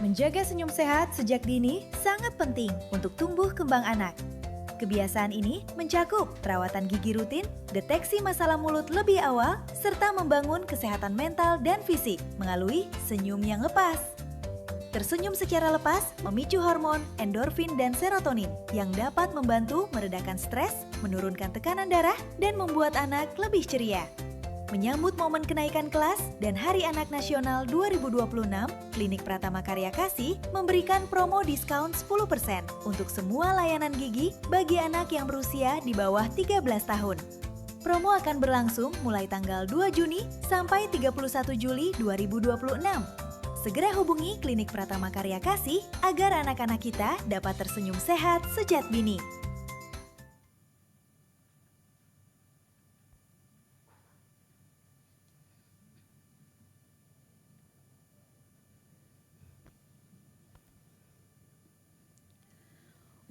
Menjaga senyum sehat sejak dini sangat penting untuk tumbuh kembang anak. Kebiasaan ini mencakup perawatan gigi rutin, deteksi masalah mulut lebih awal, serta membangun kesehatan mental dan fisik melalui senyum yang lepas. Tersenyum secara lepas memicu hormon endorfin dan serotonin yang dapat membantu meredakan stres, menurunkan tekanan darah, dan membuat anak lebih ceria. Menyambut momen kenaikan kelas dan Hari Anak Nasional 2026, Klinik Pratama Karya Kasih memberikan promo diskon 10% untuk semua layanan gigi bagi anak yang berusia di bawah 13 tahun. Promo akan berlangsung mulai tanggal 2 Juni sampai 31 Juli 2026. Segera hubungi Klinik Pratama Karya Kasih agar anak-anak kita dapat tersenyum sehat sejak dini.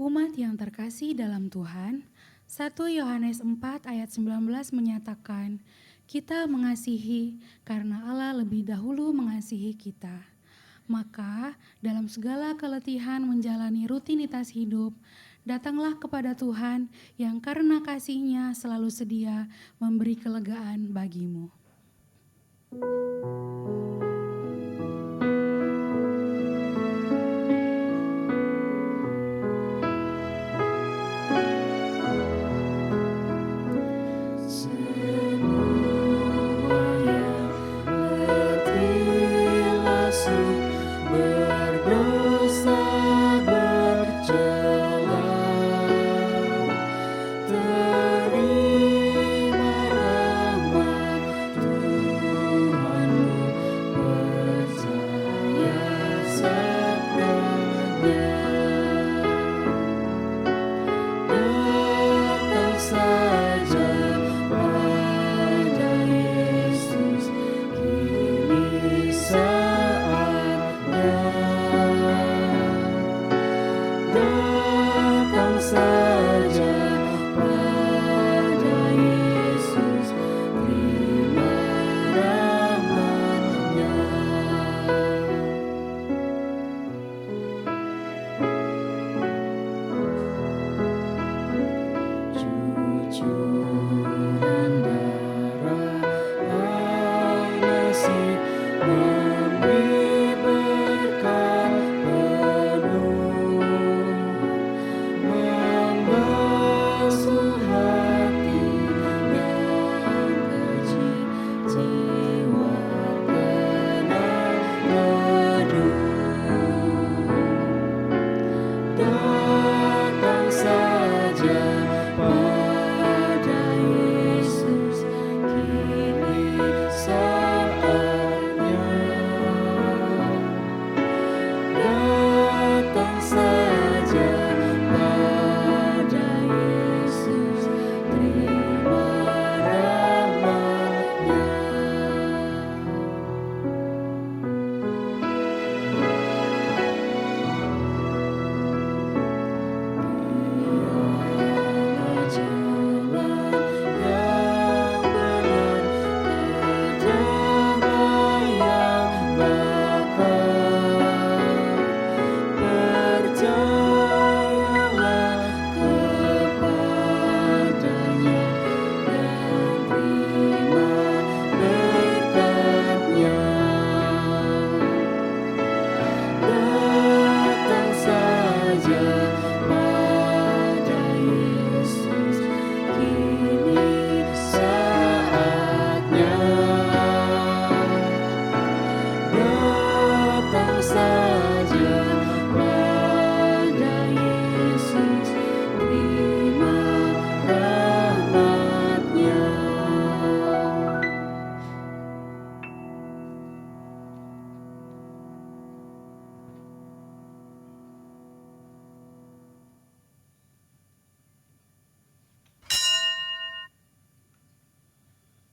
Umat yang terkasih dalam Tuhan, 1 Yohanes 4 ayat 19 menyatakan, kita mengasihi karena Allah lebih dahulu mengasihi kita. Maka dalam segala keletihan menjalani rutinitas hidup, datanglah kepada Tuhan yang karena kasih-Nya selalu sedia memberi kelegaan bagimu.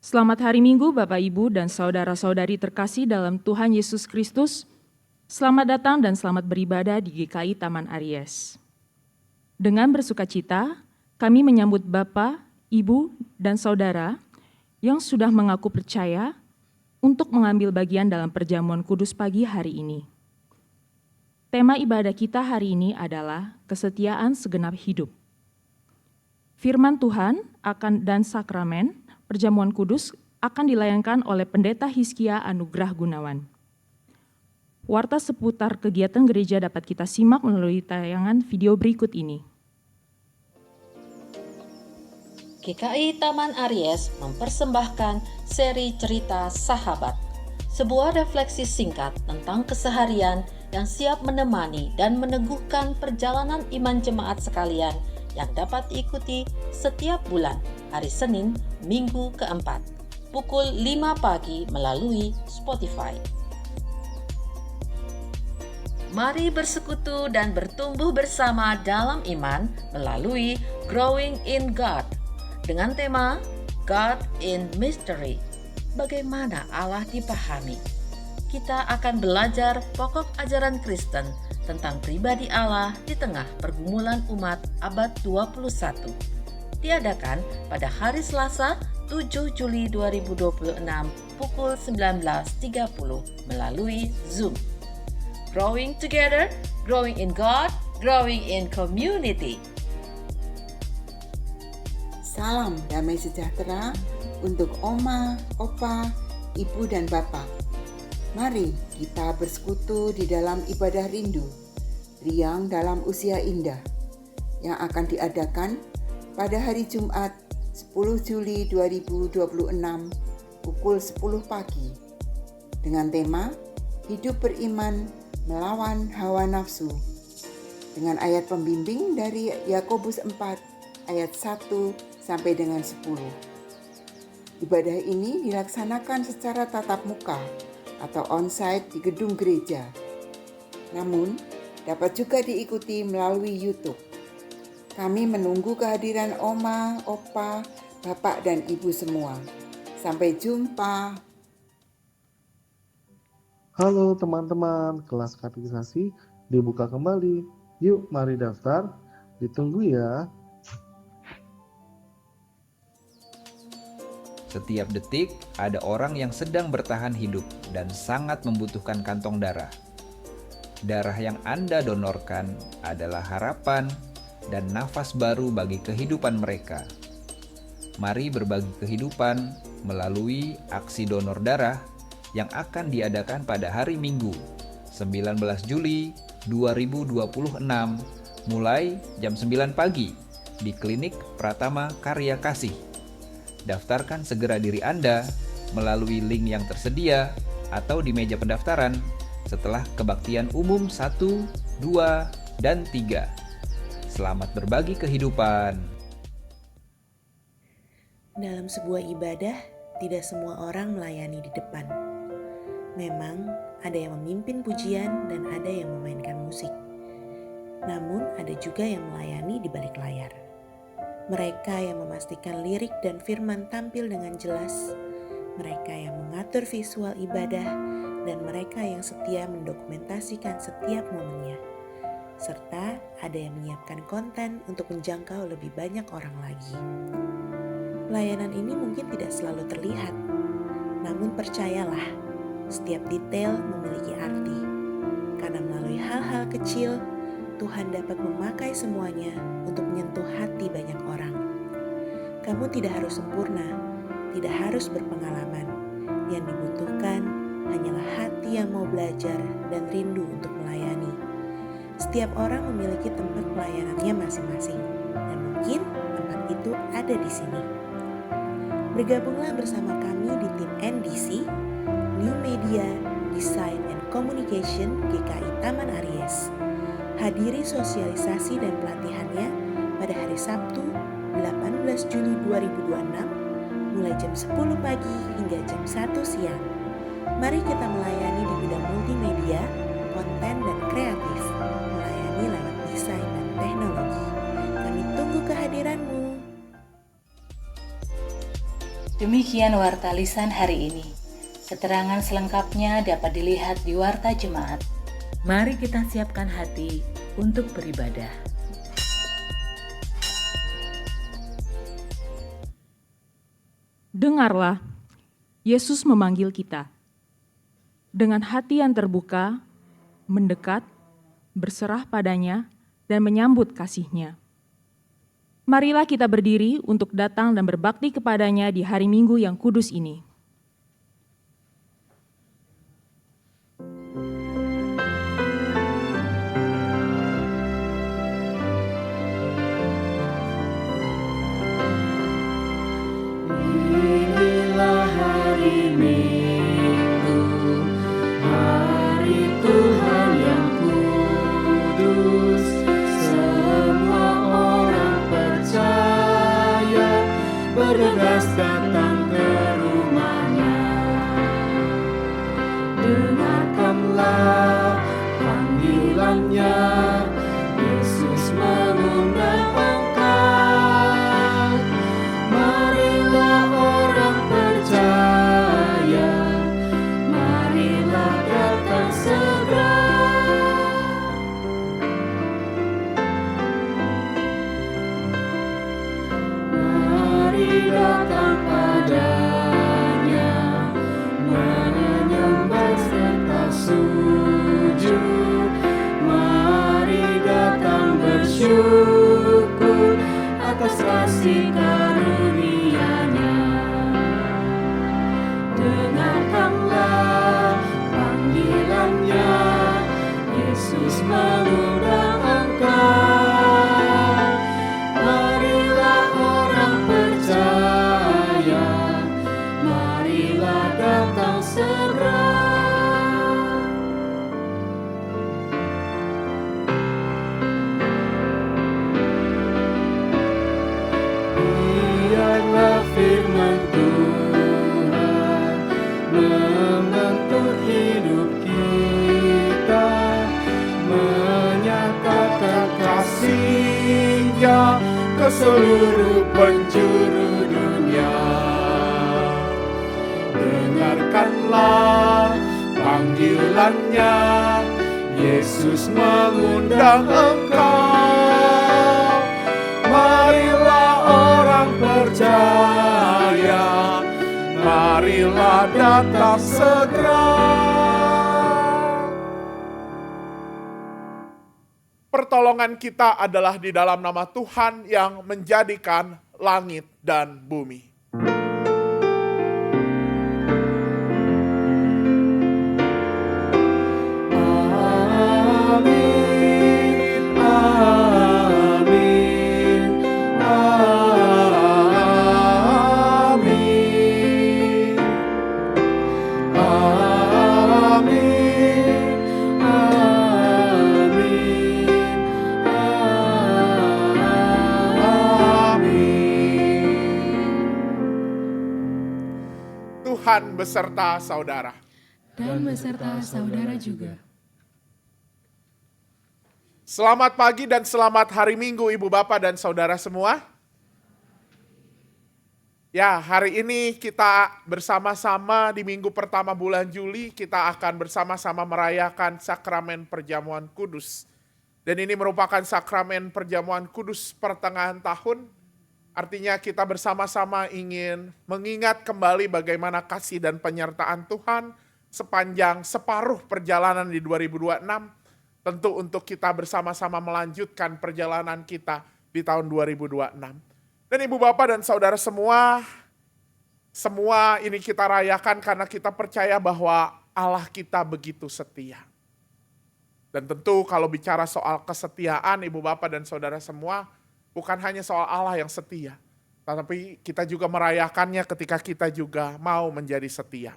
Selamat hari Minggu Bapak Ibu dan saudara-saudari terkasih dalam Tuhan Yesus Kristus. Selamat datang dan selamat beribadah di GKI Taman Aries. Dengan bersukacita, kami menyambut Bapak, Ibu, dan Saudara yang sudah mengaku percaya untuk mengambil bagian dalam perjamuan kudus pagi hari ini. Tema ibadah kita hari ini adalah kesetiaan segenap hidup. Firman Tuhan dan sakramen perjamuan kudus akan dilayangkan oleh Pendeta Hizkia Anugrah Gunawan. Warta seputar kegiatan gereja dapat kita simak melalui tayangan video berikut ini. GKI Taman Aries mempersembahkan seri cerita sahabat, sebuah refleksi singkat tentang keseharian yang siap menemani dan meneguhkan perjalanan iman jemaat sekalian yang dapat diikuti setiap bulan hari Senin, Minggu keempat, pukul 5 pagi melalui Spotify. Mari bersekutu dan bertumbuh bersama dalam iman melalui Growing in God dengan tema God in Mystery. Bagaimana Allah dipahami? Kita akan belajar pokok ajaran Kristen tentang pribadi Allah di tengah pergumulan umat abad 21. diadakan pada hari Selasa 7 Juli 2026 pukul 19.30 melalui Zoom. Growing together, growing in God, growing in community. Salam damai sejahtera untuk Oma, Opa, Ibu dan Bapak. Mari kita bersekutu di dalam ibadah rindu, riang dalam usia indah, yang akan diadakan pada hari Jumat 10 Juli 2026 pukul 10 pagi dengan tema Hidup Beriman Melawan Hawa Nafsu, dengan ayat pembimbing dari Yakobus 4 ayat 1 sampai dengan 10. Ibadah ini dilaksanakan secara tatap muka atau onsite di gedung gereja. Namun, dapat juga diikuti melalui YouTube. Kami menunggu kehadiran Oma, Opa, Bapak, dan Ibu semua. Sampai jumpa. Halo teman-teman, kelas katekisasi dibuka kembali. Yuk, mari daftar. Ditunggu ya. Setiap detik ada orang yang sedang bertahan hidup dan sangat membutuhkan kantong darah. Darah yang Anda donorkan adalah harapan dan nafas baru bagi kehidupan mereka. Mari berbagi kehidupan melalui aksi donor darah yang akan diadakan pada hari Minggu, 19 Juli 2026 mulai jam 9 pagi di Klinik Pratama Karya Kasih. Daftarkan segera diri Anda melalui link yang tersedia atau di meja pendaftaran setelah kebaktian umum 1, 2, dan 3. Selamat berbagi kehidupan. Dalam sebuah ibadah, tidak semua orang melayani di depan. Memang ada yang memimpin pujian dan ada yang memainkan musik. Namun ada juga yang melayani di balik layar. Mereka yang memastikan lirik dan firman tampil dengan jelas, mereka yang mengatur visual ibadah, dan mereka yang setia mendokumentasikan setiap momennya. Serta ada yang menyiapkan konten untuk menjangkau lebih banyak orang lagi. Pelayanan ini mungkin tidak selalu terlihat, namun percayalah, setiap detail memiliki arti. Karena melalui hal-hal kecil, Tuhan dapat memakai semuanya untuk menyentuh hati banyak orang. Kamu tidak harus sempurna, tidak harus berpengalaman. Yang dibutuhkan hanyalah hati yang mau belajar dan rindu untuk melayani. Setiap orang memiliki tempat pelayanannya masing-masing, dan mungkin tempat itu ada di sini. Bergabunglah bersama kami di tim NDC, New Media, Design and Communication GKI Taman Aries. Hadiri sosialisasi dan pelatihannya pada hari Sabtu 18 Juli 2026 mulai jam 10 pagi hingga jam 1 siang. Mari kita melayani di bidang multimedia, konten dan kreatif, melayani lewat desain dan teknologi. Kami tunggu kehadiranmu. Demikian Warta Lisan hari ini. Keterangan selengkapnya dapat dilihat di Warta Jemaat. Mari kita siapkan hati untuk beribadah. Dengarlah, Yesus memanggil kita. Dengan hati yang terbuka, mendekat, berserah padanya, dan menyambut kasih-Nya. Marilah kita berdiri untuk datang dan berbakti kepadanya di hari Minggu yang kudus ini. Bergegas datang ke rumah kasih karunia-Nya. Dengarkanlah panggilan-Nya, Yesus mengundang engkau. Marilah orang percaya, marilah datang segera. Biarlah firman Tuhan membentuk hidup kita, menyatakan kasih-Nya ke seluruh penjuru dunia. Dengarkanlah panggilan-Nya, Yesus mengundang engkau. Marilah orang percaya, marilah datang segera. Pertolongan kita adalah di dalam nama Tuhan yang menjadikan langit dan bumi. Amin, amin, amin, amin, Tuhan beserta saudara. Dan beserta saudara juga. Selamat pagi dan selamat hari Minggu Ibu Bapak dan Saudara semua. Ya, hari ini kita bersama-sama di minggu pertama bulan Juli, kita akan bersama-sama merayakan sakramen perjamuan kudus. Dan ini merupakan sakramen perjamuan kudus pertengahan tahun. Artinya kita bersama-sama ingin mengingat kembali bagaimana kasih dan penyertaan Tuhan sepanjang separuh perjalanan di 2026. Tentu untuk kita bersama-sama melanjutkan perjalanan kita di tahun 2026. Dan Ibu Bapak dan Saudara semua ini kita rayakan karena kita percaya bahwa Allah kita begitu setia. Dan tentu kalau bicara soal kesetiaan Ibu Bapak dan Saudara semua, bukan hanya soal Allah yang setia, tetapi kita juga merayakannya ketika kita juga mau menjadi setia.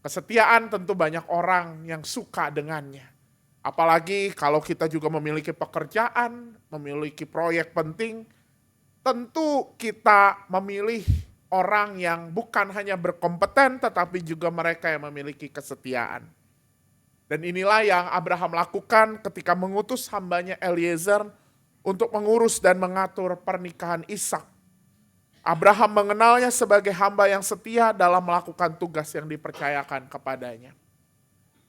Kesetiaan tentu banyak orang yang suka dengannya. Apalagi kalau kita juga memiliki pekerjaan, memiliki proyek penting, tentu kita memilih orang yang bukan hanya berkompeten, tetapi juga mereka yang memiliki kesetiaan. Dan inilah yang Abraham lakukan ketika mengutus hambanya Eliezer untuk mengurus dan mengatur pernikahan Ishak. Abraham mengenalnya sebagai hamba yang setia dalam melakukan tugas yang dipercayakan kepadanya.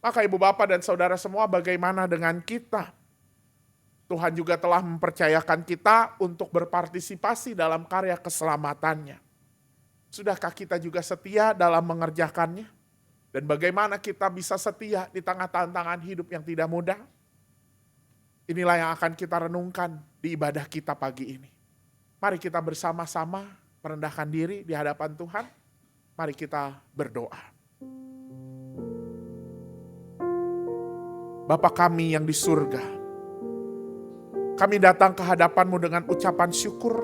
Maka Ibu Bapak dan Saudara semua, bagaimana dengan kita? Tuhan juga telah mempercayakan kita untuk berpartisipasi dalam karya keselamatannya. Sudahkah kita juga setia dalam mengerjakannya? Dan bagaimana kita bisa setia di tengah tantangan hidup yang tidak mudah? Inilah yang akan kita renungkan di ibadah kita pagi ini. Mari kita bersama-sama merendahkan diri di hadapan Tuhan. Mari kita berdoa. Bapa kami yang di surga, kami datang ke hadapan-Mu dengan ucapan syukur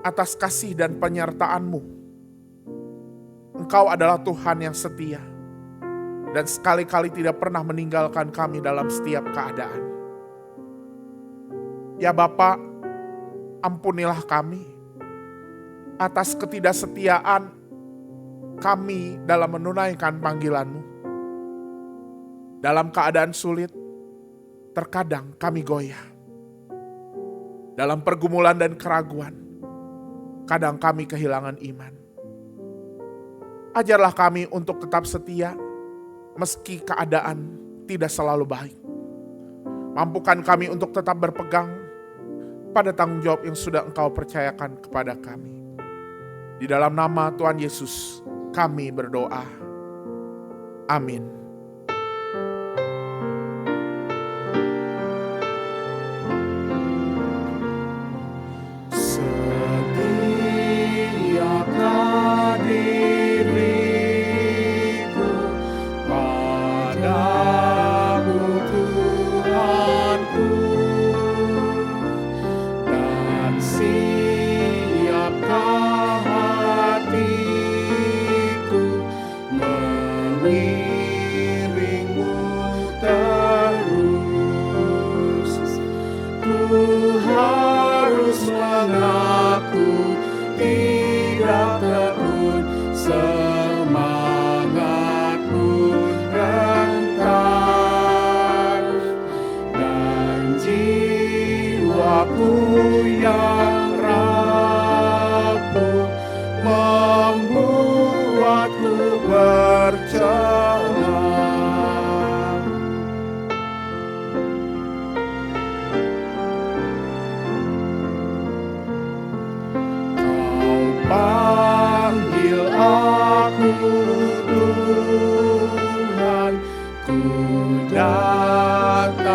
atas kasih dan penyertaan-Mu. Engkau adalah Tuhan yang setia dan sekali-kali tidak pernah meninggalkan kami dalam setiap keadaan. Ya Bapa, ampunilah kami atas ketidaksetiaan kami dalam menunaikan panggilan-Mu. Dalam keadaan sulit, terkadang kami goyah. Dalam pergumulan dan keraguan, kadang kami kehilangan iman. Ajarlah kami untuk tetap setia, meski keadaan tidak selalu baik. Mampukan kami untuk tetap berpegang pada tanggung jawab yang sudah Engkau percayakan kepada kami. Di dalam nama Tuhan Yesus, kami berdoa. Amin.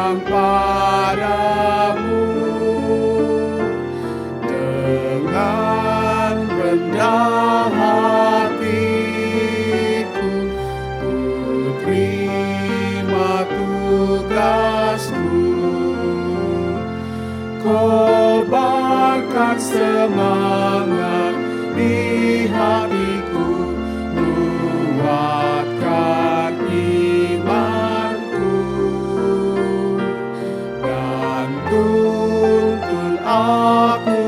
datang padamu dengan rendah hatiku, ku terima tugasku, kobarkan semangat di hatiku, kuatkan imanku, dan tuntun aku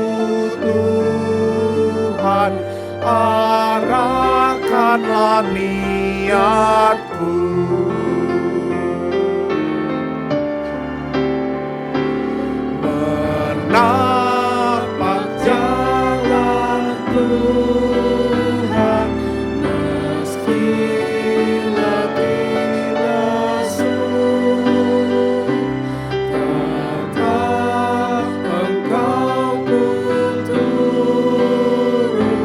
Tuhan, arahkanlah niatku. Menapak jalan Tuhan, meski letih lesu, tetap Engkau pun turut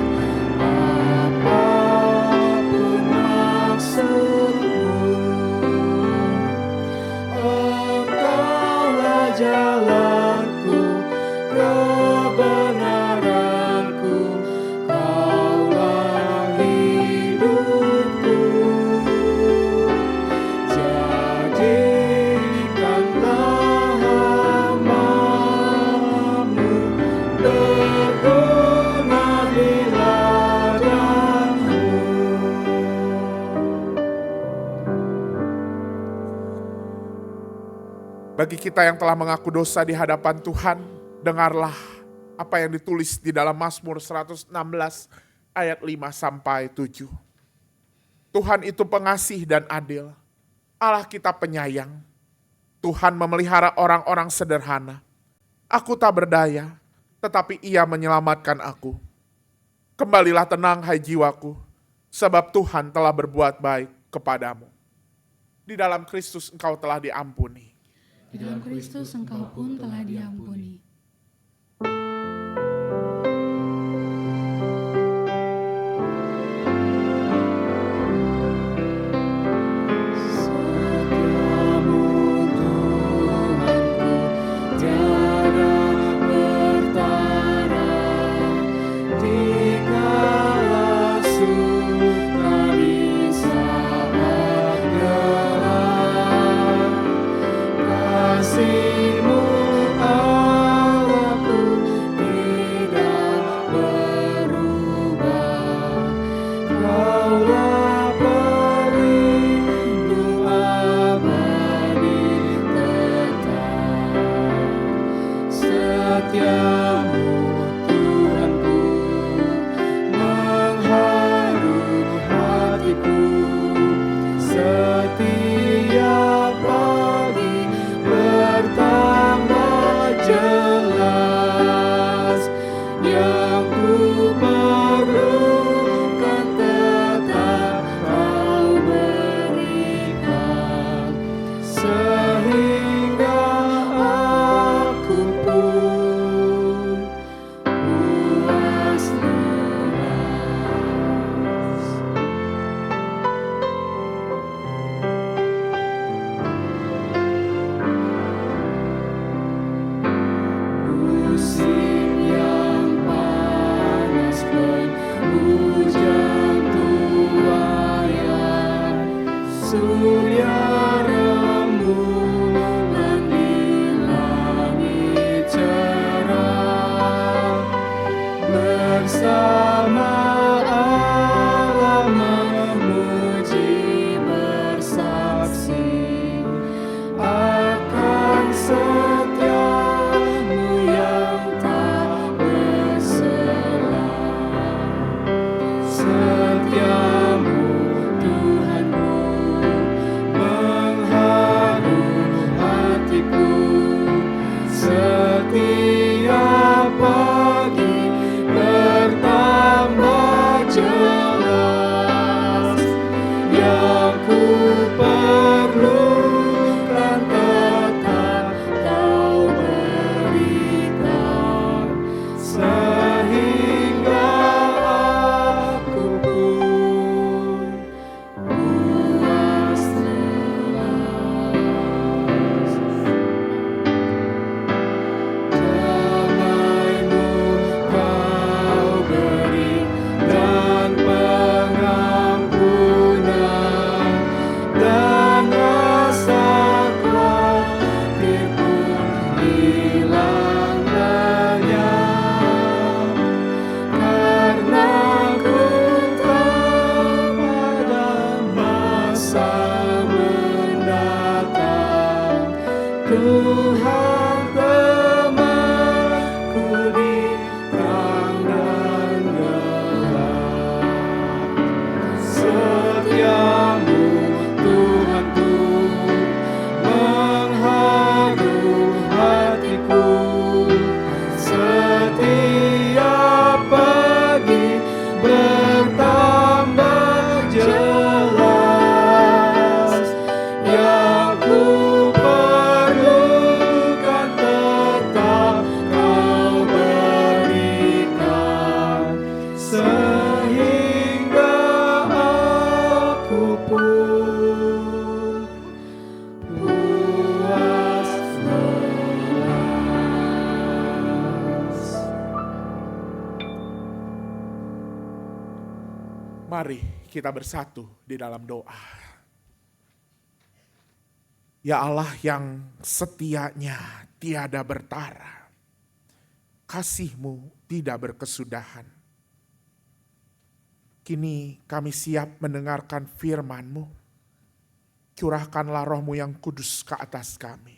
apapun maksudmu. Engkaulah jalanku, kebenaranku, Kaulah hidupku. Jadikanlah hamba-Mu berguna di ladang-Mu. Bagi kita yang telah mengaku dosa di hadapan Tuhan, dengarlah apa yang ditulis di dalam Mazmur 116 ayat 5-7. Tuhan itu pengasih dan adil, Allah kita penyayang. Tuhan memelihara orang-orang sederhana. Aku tak berdaya, tetapi Ia menyelamatkan aku. Kembalilah tenang hai jiwaku, sebab Tuhan telah berbuat baik kepadamu. Di dalam Kristus engkau telah diampuni. Di dalam Kristus engkau pun telah diampuni. Setiamu Tuhanku tiada bertara, dikala suka di saat gelap. Kasih-Mu Allahku tidak berubah, Kaulah pelindung abadi tetap. Setiamu Tuhanku mengharu hatiku, setiap pagi bertambah jelas. Yang ku perlukan tetap Kau berikan, sehingga aku pun puas lemas. Musim yang panas pun hujan tuayan, surya rembulan di langit cerah. Bersama Allah memuji bersaksi akan setiamu yang tak bersela. Setiamu Tuhanku mengharu hatiku, setiap pagi bertambah Mari kita bersatu di dalam doa. Ya Allah yang setianya tiada bertara, kasih-Mu tidak berkesudahan. Kini kami siap mendengarkan firman-Mu. Curahkanlah Roh-Mu yang kudus ke atas kami.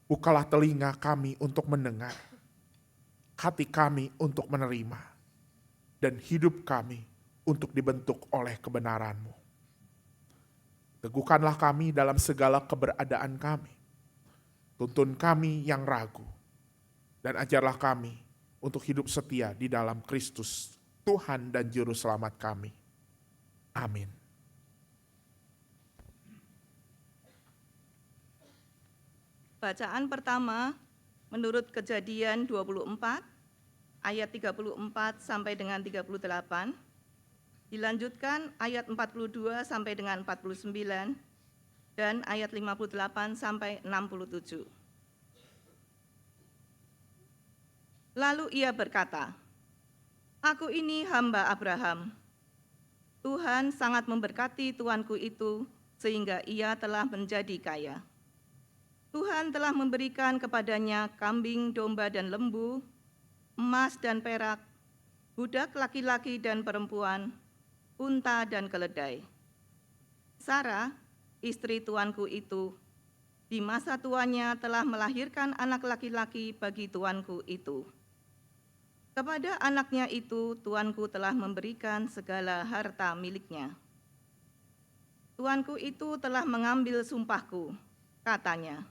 Bukalah telinga kami untuk mendengar, hati kami untuk menerima, dan hidup kami untuk dibentuk oleh kebenaran-Mu. Teguhkanlah kami dalam segala keberadaan kami. Tuntun kami yang ragu. Dan ajarlah kami untuk hidup setia di dalam Kristus, Tuhan dan Juru Selamat kami. Amin. Bacaan pertama menurut Kejadian 24 ayat 34 sampai dengan 38. Dilanjutkan ayat 42 sampai dengan 49 dan ayat 58 sampai 67. Lalu ia berkata, "Aku ini hamba Abraham. Tuhan sangat memberkati tuanku itu sehingga ia telah menjadi kaya. Tuhan telah memberikan kepadanya kambing, domba dan lembu, emas dan perak, budak laki-laki dan perempuan, unta dan keledai. Sarah, istri tuanku itu, di masa tuanya telah melahirkan anak laki-laki bagi tuanku itu. Kepada anaknya itu tuanku telah memberikan segala harta miliknya. Tuanku itu telah mengambil sumpahku, katanya,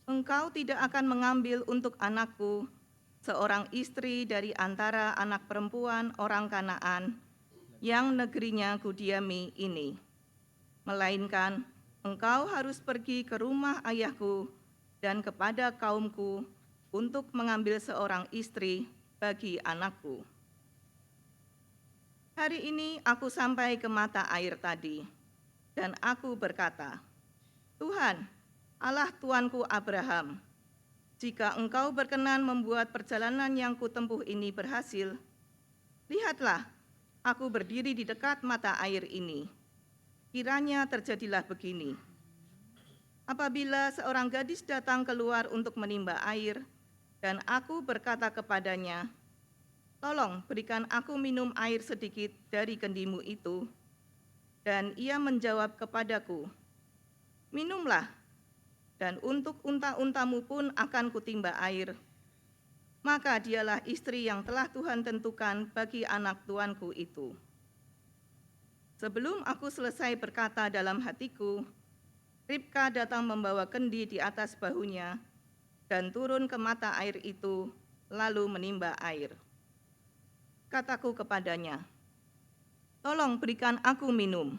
'Engkau tidak akan mengambil untuk anakku seorang istri dari antara anak perempuan orang Kanaan yang negerinya kudiami ini, melainkan engkau harus pergi ke rumah ayahku dan kepada kaumku untuk mengambil seorang istri bagi anakku.' Hari ini aku sampai ke mata air tadi, dan aku berkata, 'Tuhan, Allah tuanku Abraham, jika engkau berkenan membuat perjalanan yang kutempuh ini berhasil, lihatlah, aku berdiri di dekat mata air ini. Kiranya terjadilah begini. Apabila seorang gadis datang keluar untuk menimba air, dan aku berkata kepadanya, "Tolong berikan aku minum air sedikit dari kendimu itu," dan ia menjawab kepadaku, "Minumlah, dan untuk unta-untamu pun akan kutimba air," maka dialah istri yang telah Tuhan tentukan bagi anak tuanku itu. Sebelum aku selesai berkata dalam hatiku, Ribka datang membawa kendi di atas bahunya dan turun ke mata air itu, lalu menimba air. Kataku kepadanya, "Tolong berikan aku minum."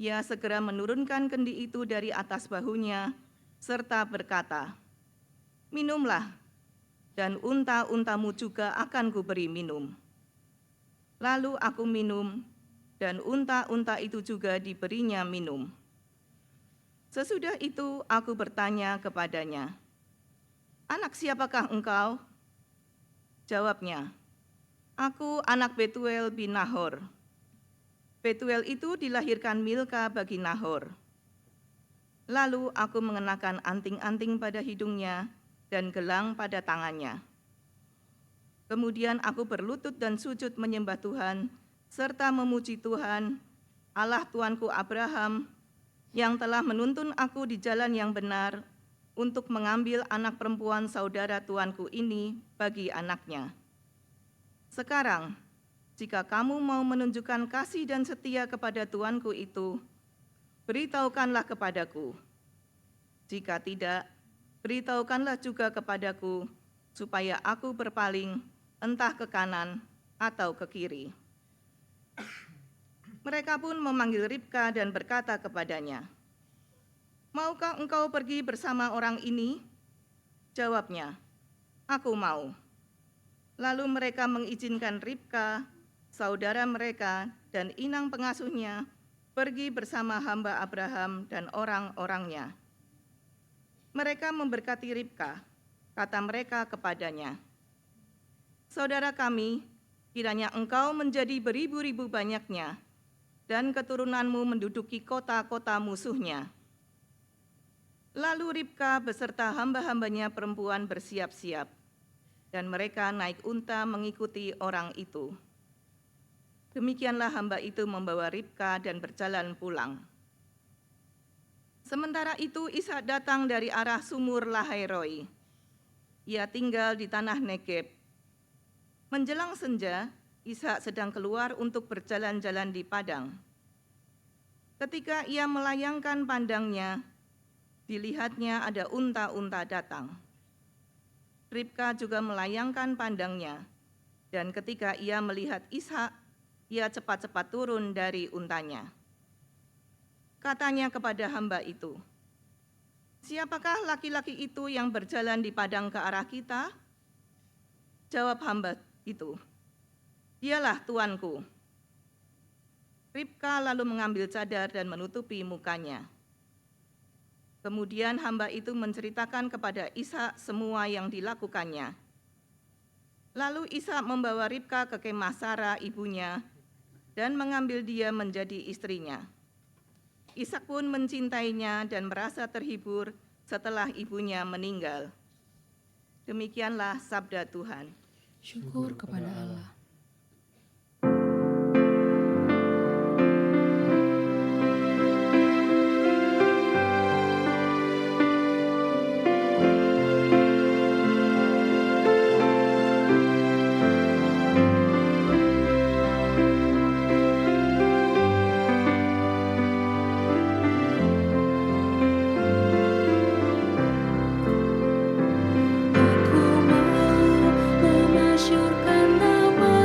Ia segera menurunkan kendi itu dari atas bahunya, serta berkata, "Minumlah, dan unta-untamu juga akan kuberi minum." Lalu aku minum, dan unta-unta itu juga diberinya minum. Sesudah itu aku bertanya kepadanya, "Anak siapakah engkau?" Jawabnya, "Aku anak Betuel bin Nahor." Betuel itu dilahirkan Milka bagi Nahor. Lalu aku mengenakan anting-anting pada hidungnya dan gelang pada tangannya. Kemudian aku berlutut dan sujud menyembah Tuhan, serta memuji Tuhan, Allah tuanku Abraham, yang telah menuntun aku di jalan yang benar untuk mengambil anak perempuan saudara tuanku ini bagi anaknya. Sekarang, jika kamu mau menunjukkan kasih dan setia kepada tuanku itu, beritahukanlah kepadaku. Jika tidak, beritahukanlah juga kepadaku, supaya aku berpaling entah ke kanan atau ke kiri." Mereka pun memanggil Ribka dan berkata kepadanya, "Maukah engkau pergi bersama orang ini?" Jawabnya, "Aku mau." Lalu mereka mengizinkan Ribka, saudara mereka, dan inang pengasuhnya pergi bersama hamba Abraham dan orang-orangnya. Mereka memberkati Ribka, kata mereka kepadanya, "Saudara kami, kiranya engkau menjadi beribu-ribu banyaknya, dan keturunanmu menduduki kota-kota musuhnya. Lalu Ribka beserta hamba-hambanya perempuan bersiap-siap, dan mereka naik unta mengikuti orang itu. Demikianlah hamba itu membawa Ribka dan berjalan pulang. Sementara itu Ishak datang dari arah sumur Lahairoi. Ia tinggal di tanah Negeb. Menjelang senja, Ishak sedang keluar untuk berjalan-jalan di padang. Ketika ia melayangkan pandangnya, dilihatnya ada unta-unta datang. Ribka juga melayangkan pandangnya, dan ketika ia melihat Ishak, ia cepat-cepat turun dari untanya. Katanya kepada hamba itu, "Siapakah laki-laki itu yang berjalan di padang ke arah kita?" Jawab hamba itu, "Dialah tuanku." Ribka lalu mengambil cadar dan menutupi mukanya. Kemudian hamba itu menceritakan kepada Ishak semua yang dilakukannya. Lalu Ishak membawa Ribka ke kemah Sarah ibunya dan mengambil dia menjadi istrinya. Ishak pun mencintainya dan merasa terhibur setelah ibunya meninggal. Demikianlah sabda Tuhan. Syukur kepada Allah. Aku mau memasyurkan nama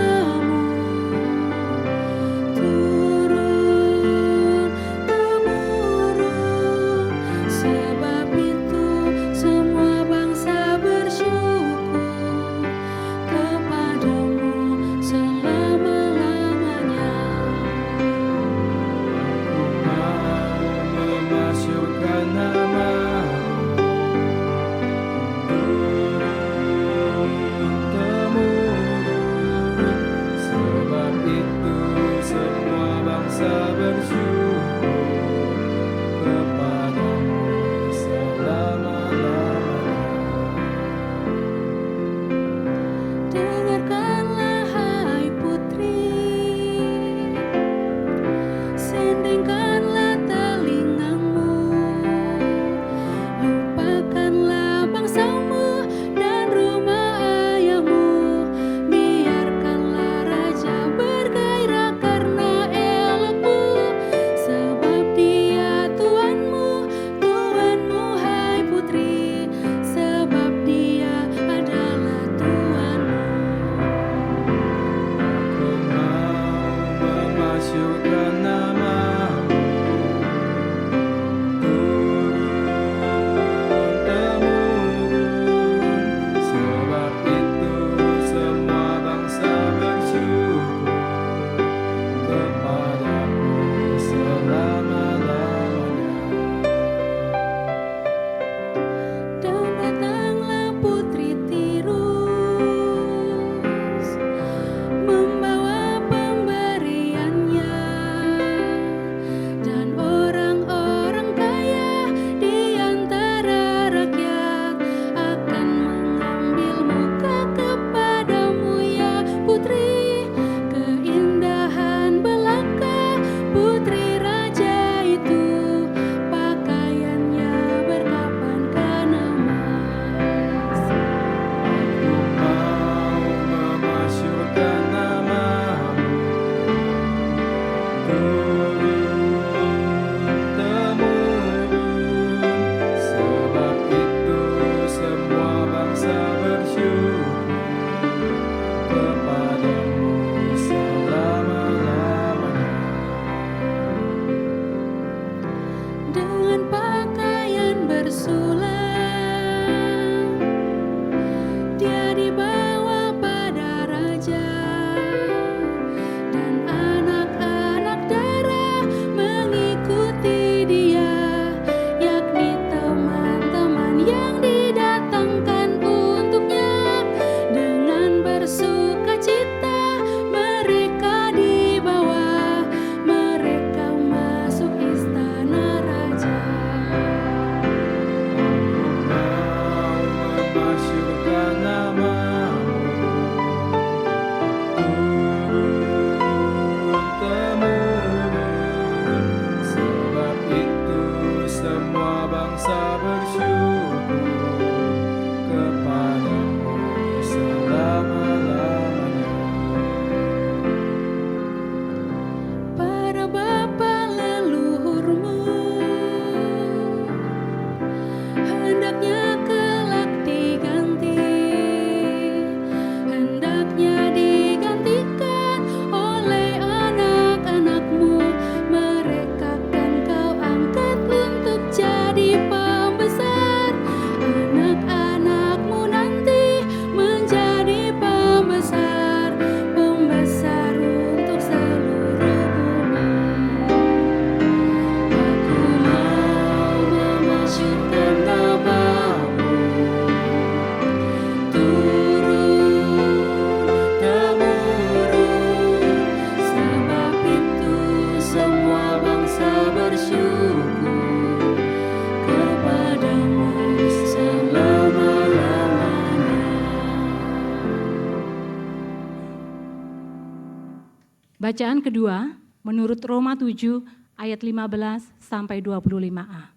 Bacaan kedua menurut Roma 7 ayat 15 sampai 25a.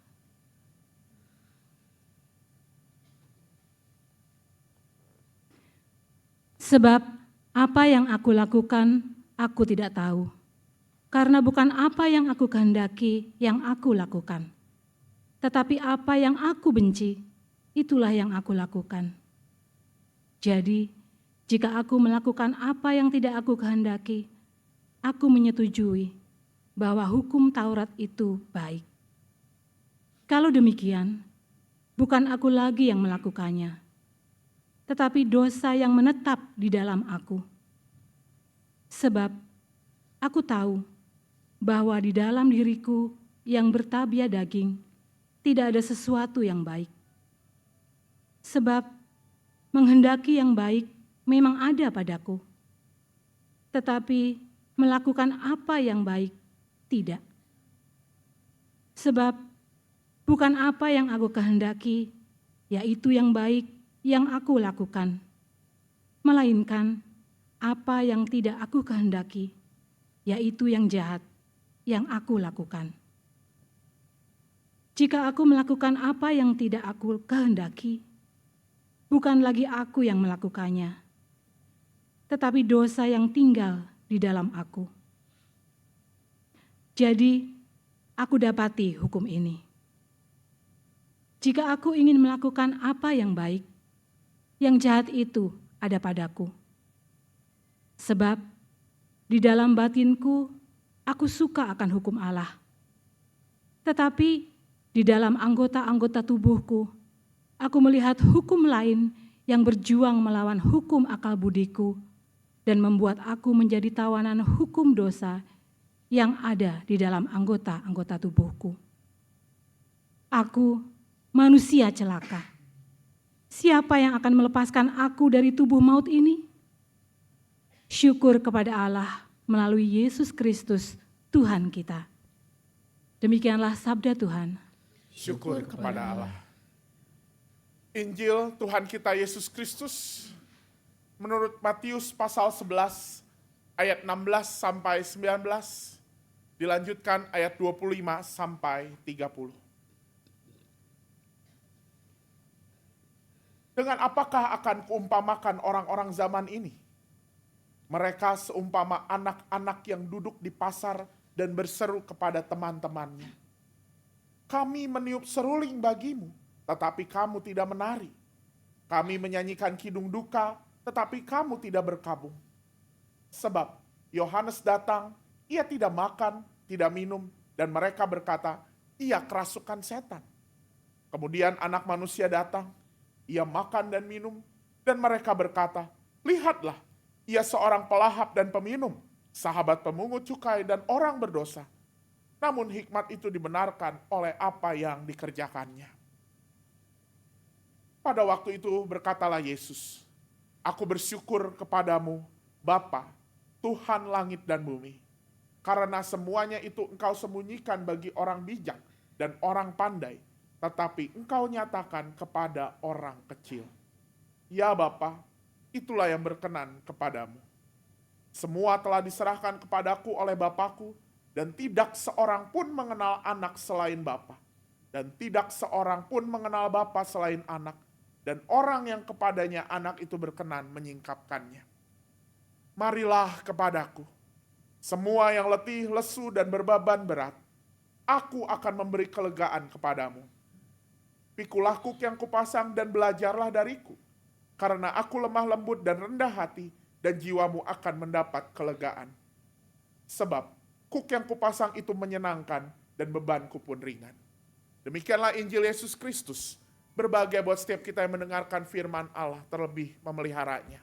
Sebab apa yang aku lakukan, aku tidak tahu. Karena bukan apa yang aku kehendaki yang aku lakukan. Tetapi apa yang aku benci, itulah yang aku lakukan. Jadi, jika aku melakukan apa yang tidak aku kehendaki, aku menyetujui bahwa hukum Taurat itu baik. Kalau demikian, bukan aku lagi yang melakukannya, tetapi dosa yang menetap di dalam aku. Sebab aku tahu bahwa di dalam diriku yang bertabiat daging tidak ada sesuatu yang baik. Sebab menghendaki yang baik memang ada padaku, tetapi melakukan apa yang baik tidak. Sebab bukan apa yang aku kehendaki, yaitu yang baik yang aku lakukan, melainkan apa yang tidak aku kehendaki, yaitu yang jahat yang aku lakukan. Jika aku melakukan apa yang tidak aku kehendaki, bukan lagi aku yang melakukannya, tetapi dosa yang tinggal di dalam aku. Jadi, aku dapati hukum ini. Jika aku ingin melakukan apa yang baik, yang jahat itu ada padaku. Sebab di dalam batinku, aku suka akan hukum Allah. Tetapi di dalam anggota-anggota tubuhku, aku melihat hukum lain yang berjuang melawan hukum akal budiku dan membuat aku menjadi tawanan hukum dosa yang ada di dalam anggota-anggota tubuhku. Aku manusia celaka. Siapa yang akan melepaskan aku dari tubuh maut ini? Syukur kepada Allah melalui Yesus Kristus, Tuhan kita. Demikianlah sabda Tuhan. Syukur kepada Allah. Injil Tuhan kita Yesus Kristus menurut Matius pasal 11 ayat 16 sampai 19, dilanjutkan ayat 25 sampai 30. Dengan apakah akan kuumpamakan orang-orang zaman ini? Mereka seumpama anak-anak yang duduk di pasar dan berseru kepada teman-temannya. Kami meniup seruling bagimu, tetapi kamu tidak menari. Kami menyanyikan kidung duka, tetapi kamu tidak berkabung. Sebab Yohanes datang, ia tidak makan, tidak minum, dan mereka berkata, ia kerasukan setan. Kemudian anak manusia datang, ia makan dan minum, dan mereka berkata, lihatlah, ia seorang pelahap dan peminum, sahabat pemungut cukai dan orang berdosa. Namun hikmat itu dibenarkan oleh apa yang dikerjakannya. Pada waktu itu berkatalah Yesus, aku bersyukur kepadamu, Bapa, Tuhan langit dan bumi, karena semuanya itu engkau sembunyikan bagi orang bijak dan orang pandai, tetapi engkau nyatakan kepada orang kecil. Ya Bapa, itulah yang berkenan kepadamu. Semua telah diserahkan kepadaku oleh Bapakku, dan tidak seorang pun mengenal anak selain Bapa, dan tidak seorang pun mengenal Bapa selain anak, dan orang yang kepadanya anak itu berkenan menyingkapkannya. Marilah kepadaku, semua yang letih, lesu, dan berbeban berat, aku akan memberi kelegaan kepadamu. Pikulah kuk yang kupasang dan belajarlah dariku, karena aku lemah lembut dan rendah hati, dan jiwamu akan mendapat kelegaan. Sebab kuk yang kupasang itu menyenangkan, dan bebanku pun ringan. Demikianlah Injil Yesus Kristus, berbahagia buat setiap kita yang mendengarkan firman Allah, terlebih memeliharanya.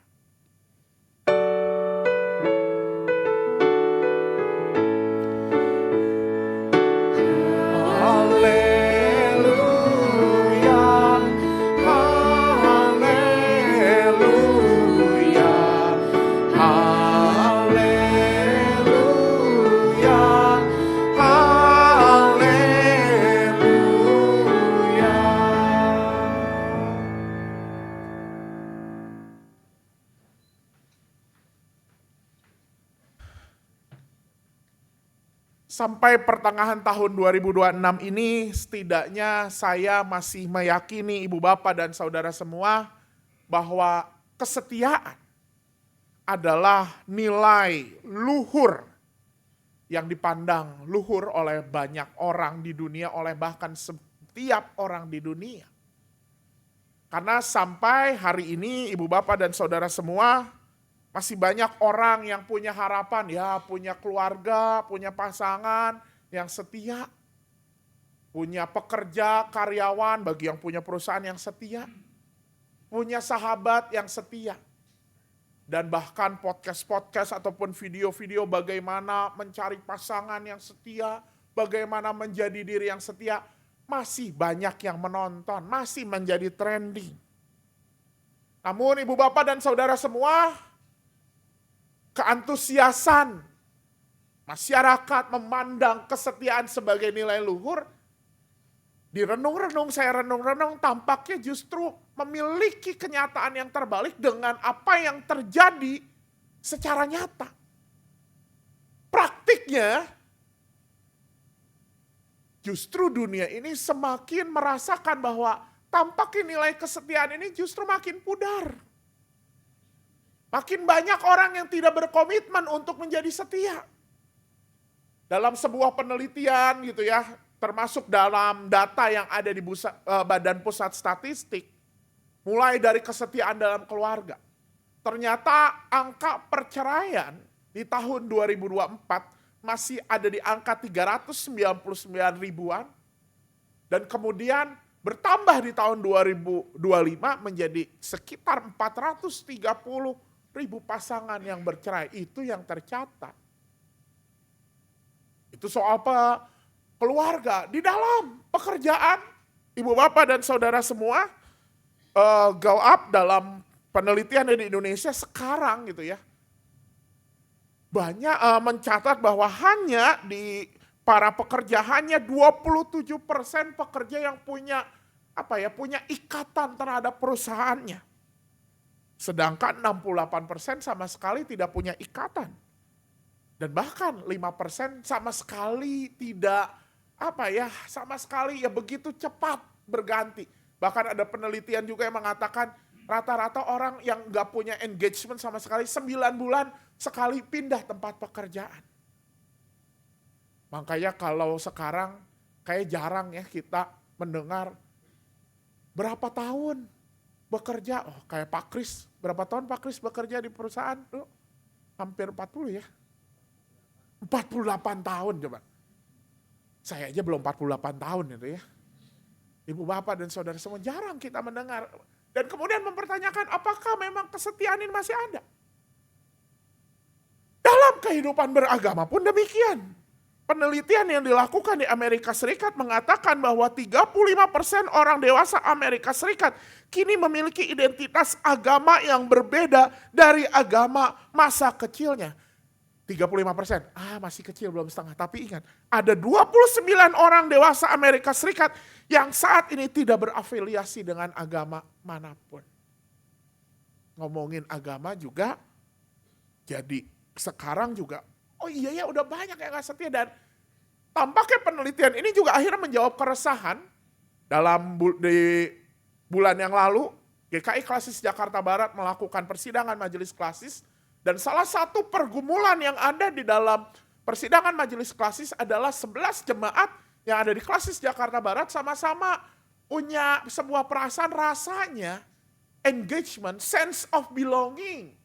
Sampai pertengahan tahun 2026 ini setidaknya saya masih meyakini ibu bapak dan saudara semua bahwa kesetiaan adalah nilai luhur yang dipandang luhur oleh banyak orang di dunia, oleh bahkan setiap orang di dunia. Karena sampai hari ini ibu bapak dan saudara semua masih banyak orang yang punya harapan, ya punya keluarga, punya pasangan yang setia. Punya pekerja, karyawan, bagi yang punya perusahaan yang setia. Punya sahabat yang setia. Dan bahkan podcast-podcast ataupun video-video bagaimana mencari pasangan yang setia, bagaimana menjadi diri yang setia, masih banyak yang menonton, masih menjadi trending. Namun ibu bapak dan saudara semua, keantusiasan masyarakat memandang kesetiaan sebagai nilai luhur, saya renung-renung tampaknya justru memiliki kenyataan yang terbalik dengan apa yang terjadi secara nyata. Praktiknya, justru dunia ini semakin merasakan bahwa tampaknya nilai kesetiaan ini justru makin pudar. Makin banyak orang yang tidak berkomitmen untuk menjadi setia. Dalam sebuah penelitian gitu ya, termasuk dalam data yang ada di Badan Pusat Statistik, mulai dari kesetiaan dalam keluarga. Ternyata angka perceraian di tahun 2024 masih ada di angka 399 ribuan, dan kemudian bertambah di tahun 2025 menjadi sekitar 430 ribu pasangan yang bercerai. Itu yang tercatat. Itu soal keluarga. Di dalam pekerjaan, ibu bapak dan saudara semua, Gallup dalam penelitian di Indonesia sekarang gitu ya, banyak mencatat bahwa hanya di para pekerja, hanya 27% pekerja yang punya punya ikatan terhadap perusahaannya. Sedangkan 68% sama sekali tidak punya ikatan. Dan bahkan 5% sama sekali tidak sama sekali begitu cepat berganti. Bahkan ada penelitian juga yang mengatakan rata-rata orang yang gak punya engagement sama sekali 9 bulan sekali pindah tempat pekerjaan. Makanya kalau sekarang kayak jarang ya kita mendengar berapa tahun bekerja, kayak Pak Kris, berapa tahun Pak Kris bekerja di perusahaan? Hampir 40 ya. 48 tahun coba. Saya aja belum 48 tahun itu ya. Ibu bapak dan saudara semua jarang kita mendengar. Dan kemudian mempertanyakan apakah memang kesetiaan ini masih ada. Dalam kehidupan beragama pun demikian. Penelitian yang dilakukan di Amerika Serikat mengatakan bahwa 35% orang dewasa Amerika Serikat kini memiliki identitas agama yang berbeda dari agama masa kecilnya. 35%, masih kecil belum setengah. Tapi ingat, ada 29 orang dewasa Amerika Serikat yang saat ini tidak berafiliasi dengan agama manapun. Ngomongin agama juga, jadi sekarang juga, udah banyak yang gak setia. Dan tampaknya penelitian ini juga akhirnya menjawab keresahan. Di bulan yang lalu, GKI Klasis Jakarta Barat melakukan persidangan majelis klasis. Dan salah satu pergumulan yang ada di dalam persidangan majelis klasis adalah 11 jemaat yang ada di Klasis Jakarta Barat sama-sama punya sebuah perasaan, rasanya engagement, sense of belonging.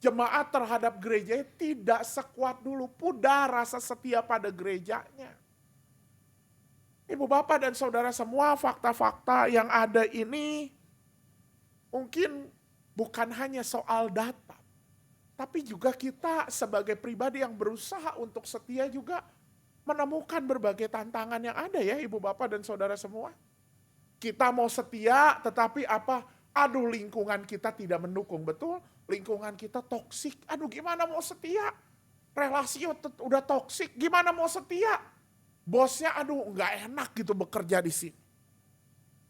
Jemaat terhadap gereja tidak sekuat dulu, pudar rasa setia pada gerejanya. Ibu bapak dan saudara semua, fakta-fakta yang ada ini mungkin bukan hanya soal data. Tapi juga kita sebagai pribadi yang berusaha untuk setia juga menemukan berbagai tantangan yang ada ya ibu bapak dan saudara semua. Kita mau setia tetapi lingkungan kita tidak mendukung, betul? Lingkungan kita toksik, gimana mau setia? Relasi udah toksik, gimana mau setia? Bosnya nggak enak gitu bekerja di sini.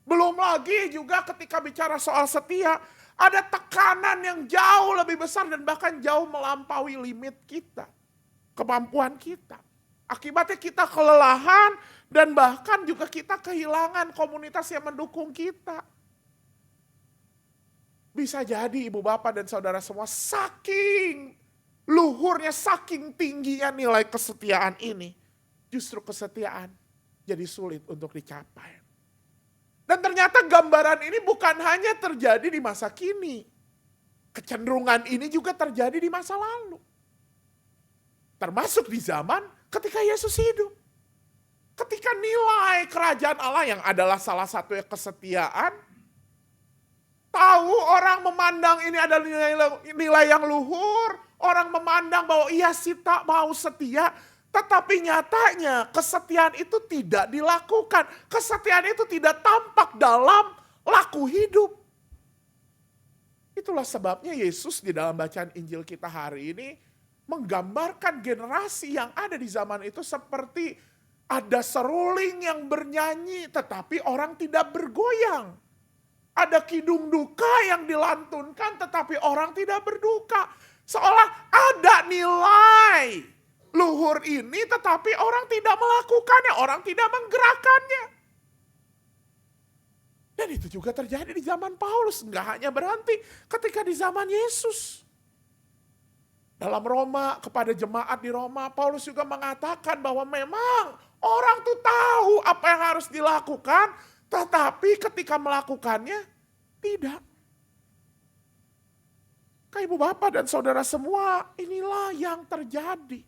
Belum lagi juga ketika bicara soal setia, ada tekanan yang jauh lebih besar dan bahkan jauh melampaui limit kita, kemampuan kita. Akibatnya kita kelelahan dan bahkan juga kita kehilangan komunitas yang mendukung kita. Bisa jadi ibu bapak dan saudara semua saking luhurnya, saking tingginya nilai kesetiaan ini. Justru kesetiaan jadi sulit untuk dicapai. Dan ternyata gambaran ini bukan hanya terjadi di masa kini. Kecenderungan ini juga terjadi di masa lalu. Termasuk di zaman ketika Yesus hidup. Ketika nilai kerajaan Allah yang adalah salah satunya kesetiaan, tahu orang memandang ini adalah nilai yang luhur, orang memandang bahwa ia sih tak mau setia, tetapi nyatanya kesetiaan itu tidak dilakukan. Kesetiaan itu tidak tampak dalam laku hidup. Itulah sebabnya Yesus di dalam bacaan Injil kita hari ini menggambarkan generasi yang ada di zaman itu seperti ada seruling yang bernyanyi tetapi orang tidak bergoyang. Ada kidung duka yang dilantunkan tetapi orang tidak berduka. Seolah ada nilai luhur ini tetapi orang tidak melakukannya, orang tidak menggerakkannya. Dan itu juga terjadi di zaman Paulus, enggak hanya berhenti ketika di zaman Yesus. Dalam Roma, kepada jemaat di Roma, Paulus juga mengatakan bahwa memang orang tuh tahu apa yang harus dilakukan, tetapi ketika melakukannya, tidak. Ibu bapak dan saudara semua, inilah yang terjadi.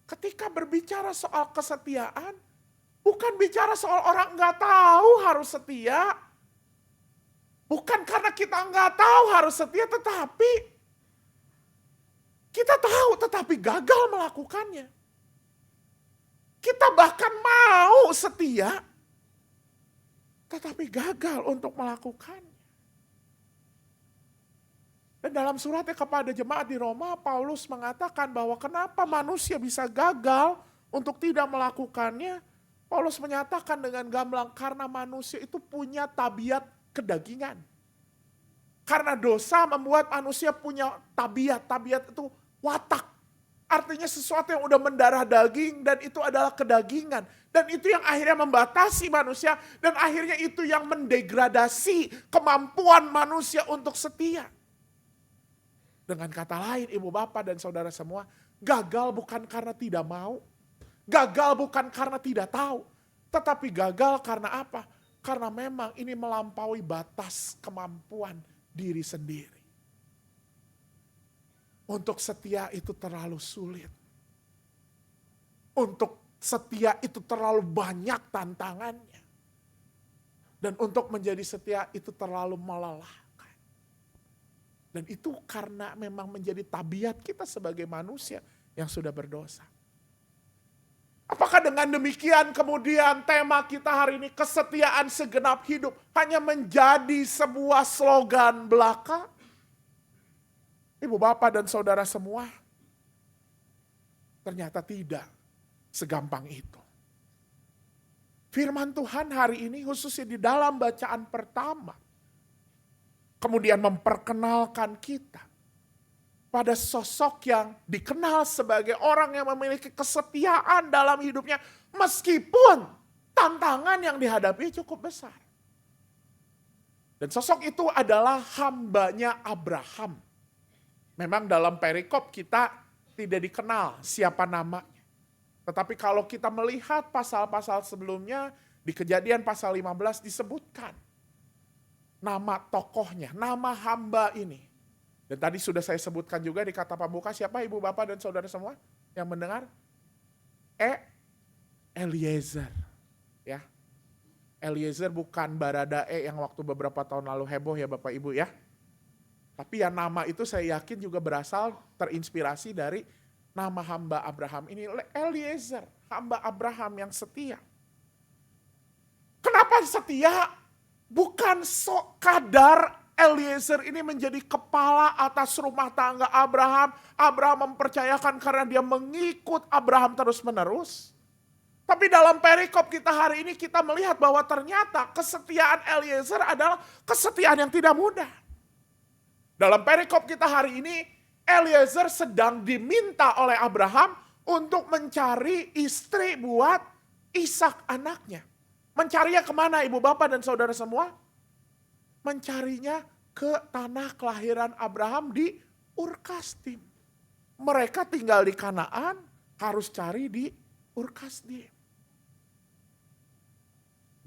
Ketika berbicara soal kesetiaan, bukan bicara soal orang nggak tahu harus setia. Bukan karena kita nggak tahu harus setia, tetapi kita tahu tetapi gagal melakukannya. Kita bahkan mau setia, tetapi gagal untuk melakukannya. Dan dalam suratnya kepada jemaat di Roma, Paulus mengatakan bahwa kenapa manusia bisa gagal untuk tidak melakukannya. Paulus menyatakan dengan gamblang karena manusia itu punya tabiat kedagingan. Karena dosa membuat manusia punya tabiat itu watak. Artinya sesuatu yang udah mendarah daging dan itu adalah kedagingan. Dan itu yang akhirnya membatasi manusia dan akhirnya itu yang mendegradasi kemampuan manusia untuk setia. Dengan kata lain ibu bapak dan saudara semua, gagal bukan karena tidak mau, gagal bukan karena tidak tahu, tetapi gagal karena apa? Karena memang ini melampaui batas kemampuan diri sendiri. Untuk setia itu terlalu sulit. Untuk setia itu terlalu banyak tantangannya. Dan untuk menjadi setia itu terlalu melelahkan. Dan itu karena memang menjadi tabiat kita sebagai manusia yang sudah berdosa. Apakah dengan demikian kemudian tema kita hari ini kesetiaan segenap hidup hanya menjadi sebuah slogan belaka? Ibu bapak dan saudara semua, ternyata tidak segampang itu. Firman Tuhan hari ini khususnya di dalam bacaan pertama, kemudian memperkenalkan kita pada sosok yang dikenal sebagai orang yang memiliki kesetiaan dalam hidupnya meskipun tantangan yang dihadapi cukup besar. Dan sosok itu adalah hambanya Abraham. Memang dalam perikop kita tidak dikenal siapa namanya. Tetapi kalau kita melihat pasal-pasal sebelumnya di Kejadian pasal 15 disebutkan nama tokohnya, nama hamba ini. Dan tadi sudah saya sebutkan juga di kata pembuka, siapa ibu bapak dan saudara semua yang mendengar? Eliezer. Ya. Eliezer bukan Baradae yang waktu beberapa tahun lalu heboh ya bapak ibu ya. Tapi ya nama itu saya yakin juga berasal terinspirasi dari nama hamba Abraham ini. Eliezer, hamba Abraham yang setia. Kenapa setia? Bukan kadar Eliezer ini menjadi kepala atas rumah tangga Abraham. Abraham mempercayakan karena dia mengikut Abraham terus menerus. Tapi dalam perikop kita hari ini kita melihat bahwa ternyata kesetiaan Eliezer adalah kesetiaan yang tidak mudah. Dalam perikop kita hari ini Eliezer sedang diminta oleh Abraham untuk mencari istri buat Ishak anaknya. Mencarinya kemana ibu bapak dan saudara semua? Mencarinya ke tanah kelahiran Abraham di Ur-Kasdim. Mereka tinggal di Kanaan, harus cari di Ur-Kasdim.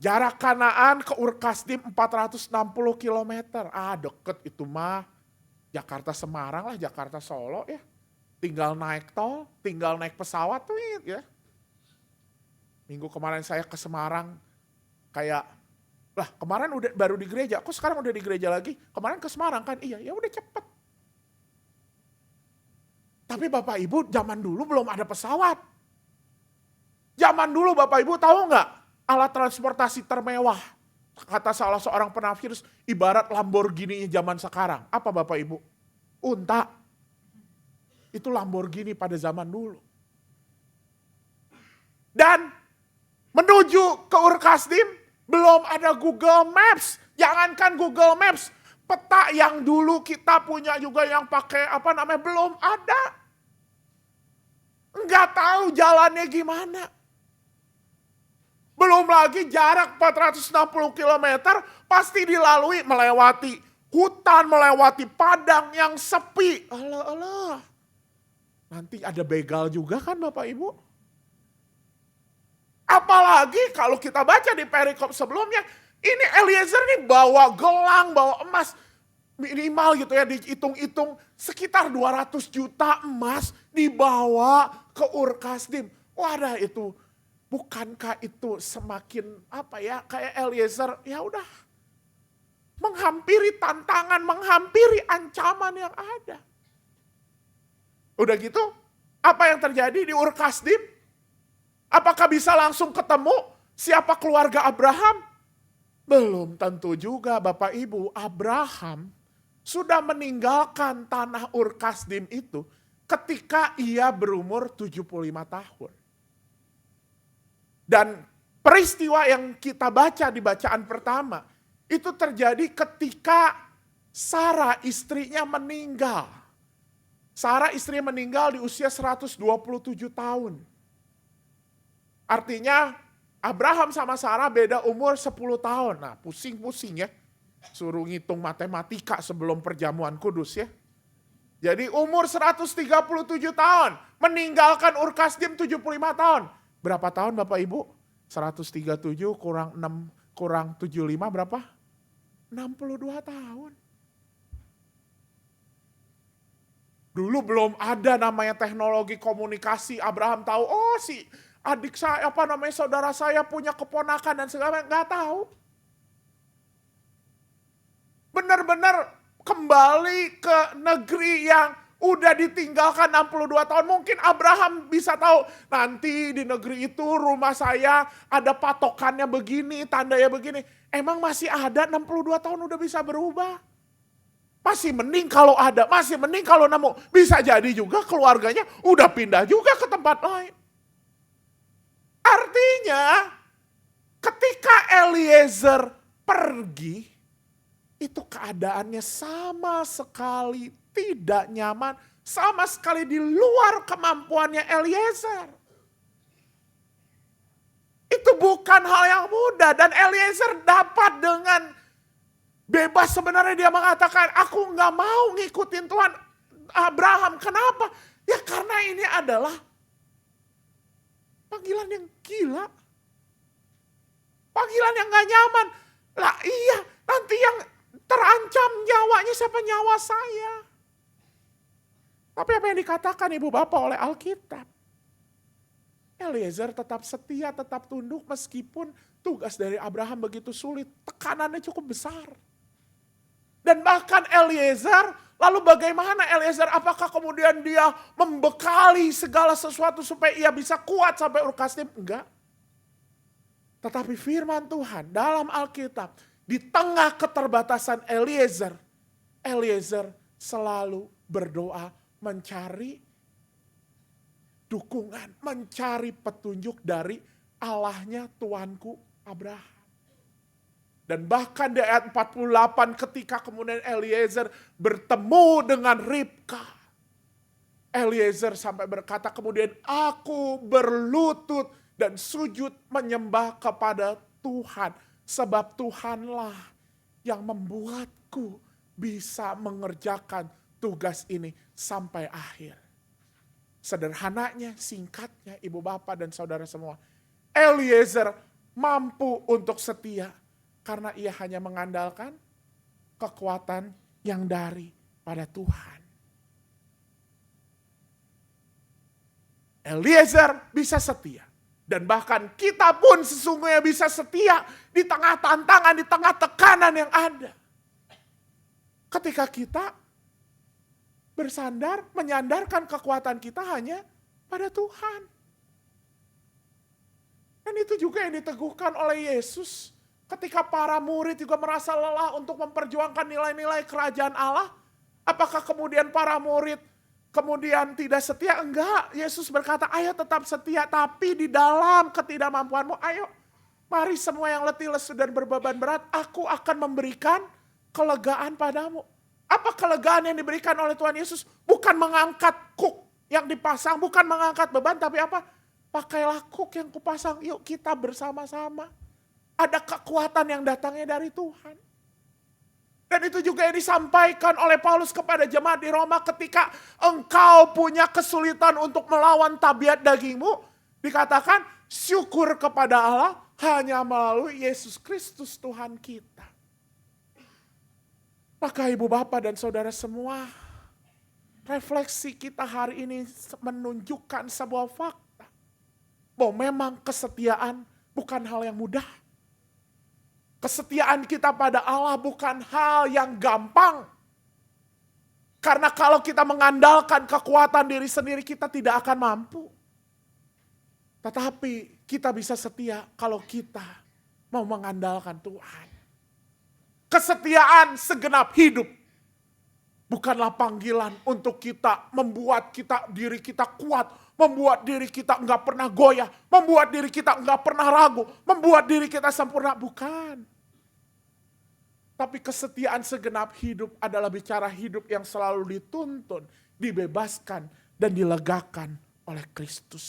Jarak Kanaan ke Ur-Kasdim 460 km. Deket itu mah. Jakarta Semarang lah, Jakarta Solo ya. Tinggal naik tol, tinggal naik pesawat tuh ya. Minggu kemarin saya ke Semarang, kayak, lah kemarin baru di gereja, kok sekarang udah di gereja lagi? Kemarin ke Semarang kan, iya ya udah cepet. Tapi Bapak Ibu zaman dulu belum ada pesawat. Zaman dulu Bapak Ibu tahu nggak alat transportasi termewah? Kata salah seorang penafsir ibarat Lamborghini zaman sekarang. Apa Bapak Ibu? Unta. Itu Lamborghini pada zaman dulu. Dan menuju ke Ur-Kasdim belum ada Google Maps. Jangankan Google Maps, peta yang dulu kita punya juga yang pakai belum ada. Enggak tahu jalannya gimana. Belum lagi jarak 460 km pasti dilalui melewati hutan, melewati padang yang sepi. Alah. Nanti ada begal juga kan Bapak Ibu? Apalagi kalau kita baca di perikop sebelumnya, ini Eliezer nih bawa gelang, bawa emas. Minimal gitu ya, dihitung-hitung sekitar 200 juta emas dibawa ke Ur-Kasdim. Wadah itu, bukankah itu semakin kayak Eliezer, ya udah. Menghampiri tantangan, menghampiri ancaman yang ada. Udah gitu, apa yang terjadi di Ur-Kasdim? Apakah bisa langsung ketemu siapa keluarga Abraham? Belum tentu juga Bapak Ibu. Abraham sudah meninggalkan tanah Ur-Kasdim itu ketika ia berumur 75 tahun. Dan peristiwa yang kita baca di bacaan pertama, itu terjadi ketika Sarah istrinya meninggal. Sarah istrinya meninggal di usia 127 tahun. Artinya Abraham sama Sarah beda umur 10 tahun. Nah pusing-pusing ya. Suruh ngitung matematika sebelum perjamuan kudus ya. Jadi umur 137 tahun. Meninggalkan Ur-Kasdim 75 tahun. Berapa tahun Bapak Ibu? 137 kurang 6 kurang 75 berapa? 62 tahun. Dulu belum ada namanya teknologi komunikasi. Abraham tahu, oh si adik saya, saudara saya punya keponakan dan segala macam. Nggak tahu. Benar-benar kembali ke negeri yang udah ditinggalkan 62 tahun. Mungkin Abraham bisa tahu, nanti di negeri itu rumah saya ada patokannya begini, tandanya begini. Emang masih ada 62 tahun udah bisa berubah? Masih mending kalau ada, masih mending kalau nemu. Bisa jadi juga keluarganya udah pindah juga ke tempat lain. Artinya ketika Eliezer pergi, itu keadaannya sama sekali tidak nyaman, sama sekali di luar kemampuannya Eliezer. Itu bukan hal yang mudah dan Eliezer dapat dengan bebas sebenarnya dia mengatakan, aku nggak mau ngikutin Tuhan Abraham. Kenapa? Ya karena ini adalah panggilan yang gila. Panggilan yang gak nyaman. Lah iya, nanti yang terancam nyawanya siapa? Nyawa saya. Tapi apa yang dikatakan Ibu Bapak oleh Alkitab? Eliezer tetap setia, tetap tunduk meskipun tugas dari Abraham begitu sulit. Tekanannya cukup besar. Dan bahkan Eliezer, lalu bagaimana Eliezer? Apakah kemudian dia membekali segala sesuatu supaya ia bisa kuat sampai Ur-Kasdim? Enggak. Tetapi firman Tuhan dalam Alkitab, di tengah keterbatasan Eliezer, Eliezer selalu berdoa mencari dukungan, mencari petunjuk dari Allahnya Tuanku Abraham. Dan bahkan di ayat 48 ketika kemudian Eliezer bertemu dengan Ribka. Eliezer sampai berkata kemudian, aku berlutut dan sujud menyembah kepada Tuhan. Sebab Tuhanlah yang membuatku bisa mengerjakan tugas ini sampai akhir. Sederhananya, singkatnya, ibu bapak dan saudara semua, Eliezer mampu untuk setia karena ia hanya mengandalkan kekuatan yang daripada Tuhan. Eliezer bisa setia. Dan bahkan kita pun sesungguhnya bisa setia di tengah tantangan, di tengah tekanan yang ada. Ketika kita bersandar, menyandarkan kekuatan kita hanya pada Tuhan. Dan itu juga yang diteguhkan oleh Yesus. Ketika para murid juga merasa lelah untuk memperjuangkan nilai-nilai kerajaan Allah. Apakah kemudian para murid kemudian tidak setia? Enggak, Yesus berkata, ayo tetap setia, tapi di dalam ketidakmampuanmu, ayo mari semua yang letih, lesu dan berbeban berat, aku akan memberikan kelegaan padamu. Apa kelegaan yang diberikan oleh Tuhan Yesus? Bukan mengangkat kuk yang dipasang, bukan mengangkat beban, tapi apa? Pakailah kuk yang kupasang, yuk kita bersama-sama. Ada kekuatan yang datangnya dari Tuhan. Dan itu juga yang disampaikan oleh Paulus kepada jemaat di Roma ketika engkau punya kesulitan untuk melawan tabiat dagingmu. Dikatakan syukur kepada Allah hanya melalui Yesus Kristus Tuhan kita. Maka ibu bapak dan saudara semua, refleksi kita hari ini menunjukkan sebuah fakta. Bahwa memang kesetiaan bukan hal yang mudah. Kesetiaan kita pada Allah bukan hal yang gampang. Karena kalau kita mengandalkan kekuatan diri sendiri, kita tidak akan mampu. Tetapi kita bisa setia kalau kita mau mengandalkan Tuhan. Kesetiaan segenap hidup bukanlah panggilan untuk kita membuat diri kita kuat, membuat diri kita enggak pernah goyah, membuat diri kita enggak pernah ragu, membuat diri kita sempurna. Bukan. Tapi kesetiaan segenap hidup adalah bicara hidup yang selalu dituntun, dibebaskan, dan dilegakan oleh Kristus.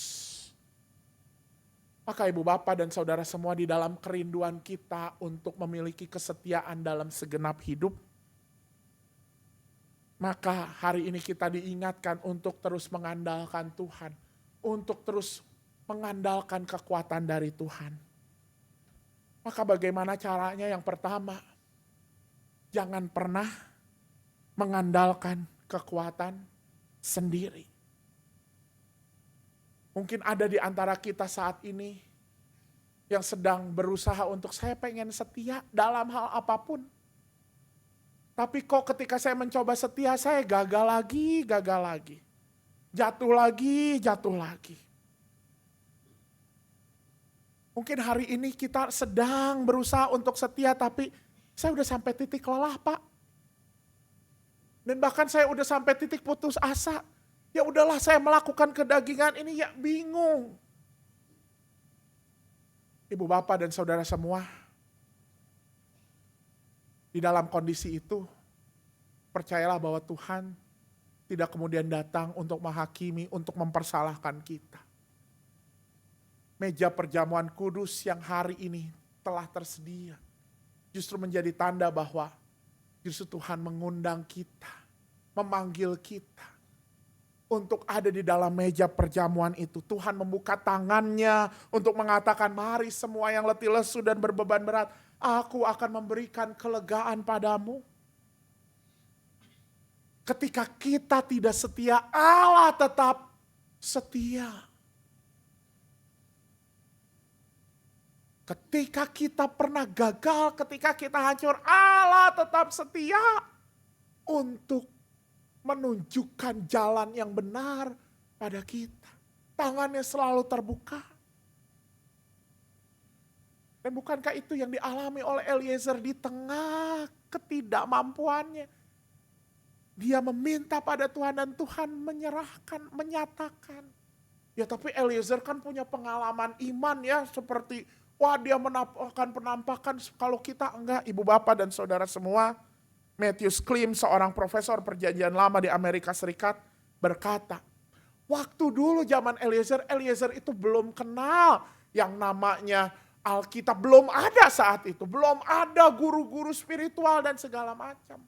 Maka ibu bapak dan saudara semua, di dalam kerinduan kita untuk memiliki kesetiaan dalam segenap hidup, maka hari ini kita diingatkan untuk terus mengandalkan Tuhan, untuk terus mengandalkan kekuatan dari Tuhan. Maka bagaimana caranya? Yang pertama, jangan pernah mengandalkan kekuatan sendiri. Mungkin ada di antara kita saat ini yang sedang berusaha untuk saya pengen setia dalam hal apapun. Tapi kok ketika saya mencoba setia, saya gagal lagi. Jatuh lagi. Mungkin hari ini kita sedang berusaha untuk setia, tapi saya udah sampai titik lelah, Pak. Dan bahkan saya udah sampai titik putus asa. Ya udahlah, saya melakukan kedagingan ini, ya bingung. Ibu bapak dan saudara semua, di dalam kondisi itu, percayalah bahwa Tuhan tidak kemudian datang untuk menghakimi, untuk mempersalahkan kita. Meja perjamuan kudus yang hari ini telah tersedia, justru menjadi tanda bahwa justru Tuhan mengundang kita, memanggil kita untuk ada di dalam meja perjamuan itu. Tuhan membuka tangannya untuk mengatakan, mari semua yang letih lesu dan berbeban berat, aku akan memberikan kelegaan padamu. Ketika kita tidak setia, Allah tetap setia. Ketika kita pernah gagal, ketika kita hancur, Allah tetap setia untuk menunjukkan jalan yang benar pada kita. Tangannya selalu terbuka. Dan bukankah itu yang dialami oleh Eliezer di tengah ketidakmampuannya? Dia meminta pada Tuhan dan Tuhan menyerahkan, menyatakan. Ya tapi Eliezer kan punya pengalaman iman ya, seperti wah dia menampakkan penampakan, kalau kita enggak. Ibu bapak dan saudara semua, Matthew Klim, seorang profesor perjanjian lama di Amerika Serikat, berkata, Waktu dulu zaman Eliezer itu belum kenal yang namanya Alkitab, belum ada saat itu. Belum ada guru-guru spiritual dan segala macam.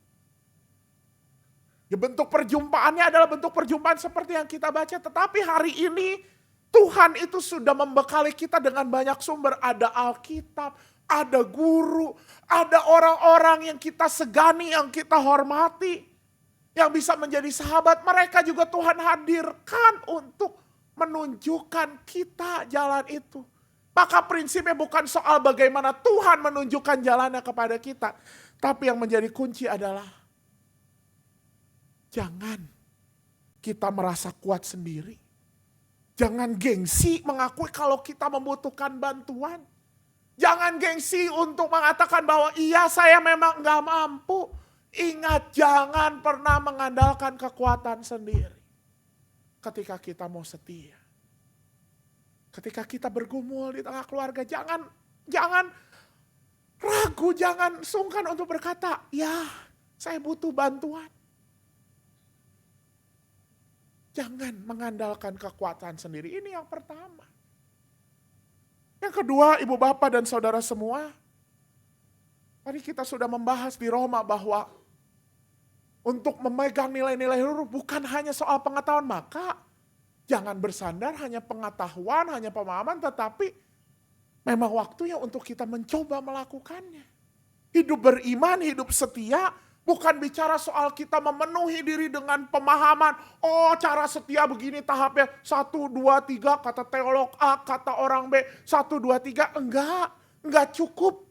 Ya, bentuk perjumpaannya adalah bentuk perjumpaan seperti yang kita baca. Tetapi hari ini Tuhan itu sudah membekali kita dengan banyak sumber. Ada Alkitab, ada guru, ada orang-orang yang kita segani, yang kita hormati. Yang bisa menjadi sahabat. Mereka juga Tuhan hadirkan untuk menunjukkan kita jalan itu. Maka prinsipnya bukan soal bagaimana Tuhan menunjukkan jalannya kepada kita. Tapi yang menjadi kunci adalah jangan kita merasa kuat sendiri. Jangan gengsi mengakui kalau kita membutuhkan bantuan. Jangan gengsi untuk mengatakan bahwa iya saya memang gak mampu. Ingat, jangan pernah mengandalkan kekuatan sendiri. Ketika kita mau setia. Ketika kita bergumul di tengah keluarga, jangan ragu, jangan sungkan untuk berkata, ya saya butuh bantuan. Jangan mengandalkan kekuatan sendiri, ini yang pertama. Yang kedua, ibu bapak dan saudara semua, tadi kita sudah membahas di Roma bahwa untuk memegang nilai-nilai luhur bukan hanya soal pengetahuan, maka jangan bersandar hanya pengetahuan, hanya pemahaman, tetapi memang waktunya untuk kita mencoba melakukannya. Hidup beriman, hidup setia, bukan bicara soal kita memenuhi diri dengan pemahaman, oh cara setia begini tahapnya, 1, 2, 3, kata teolog A, kata orang B, 1, 2, 3, enggak cukup.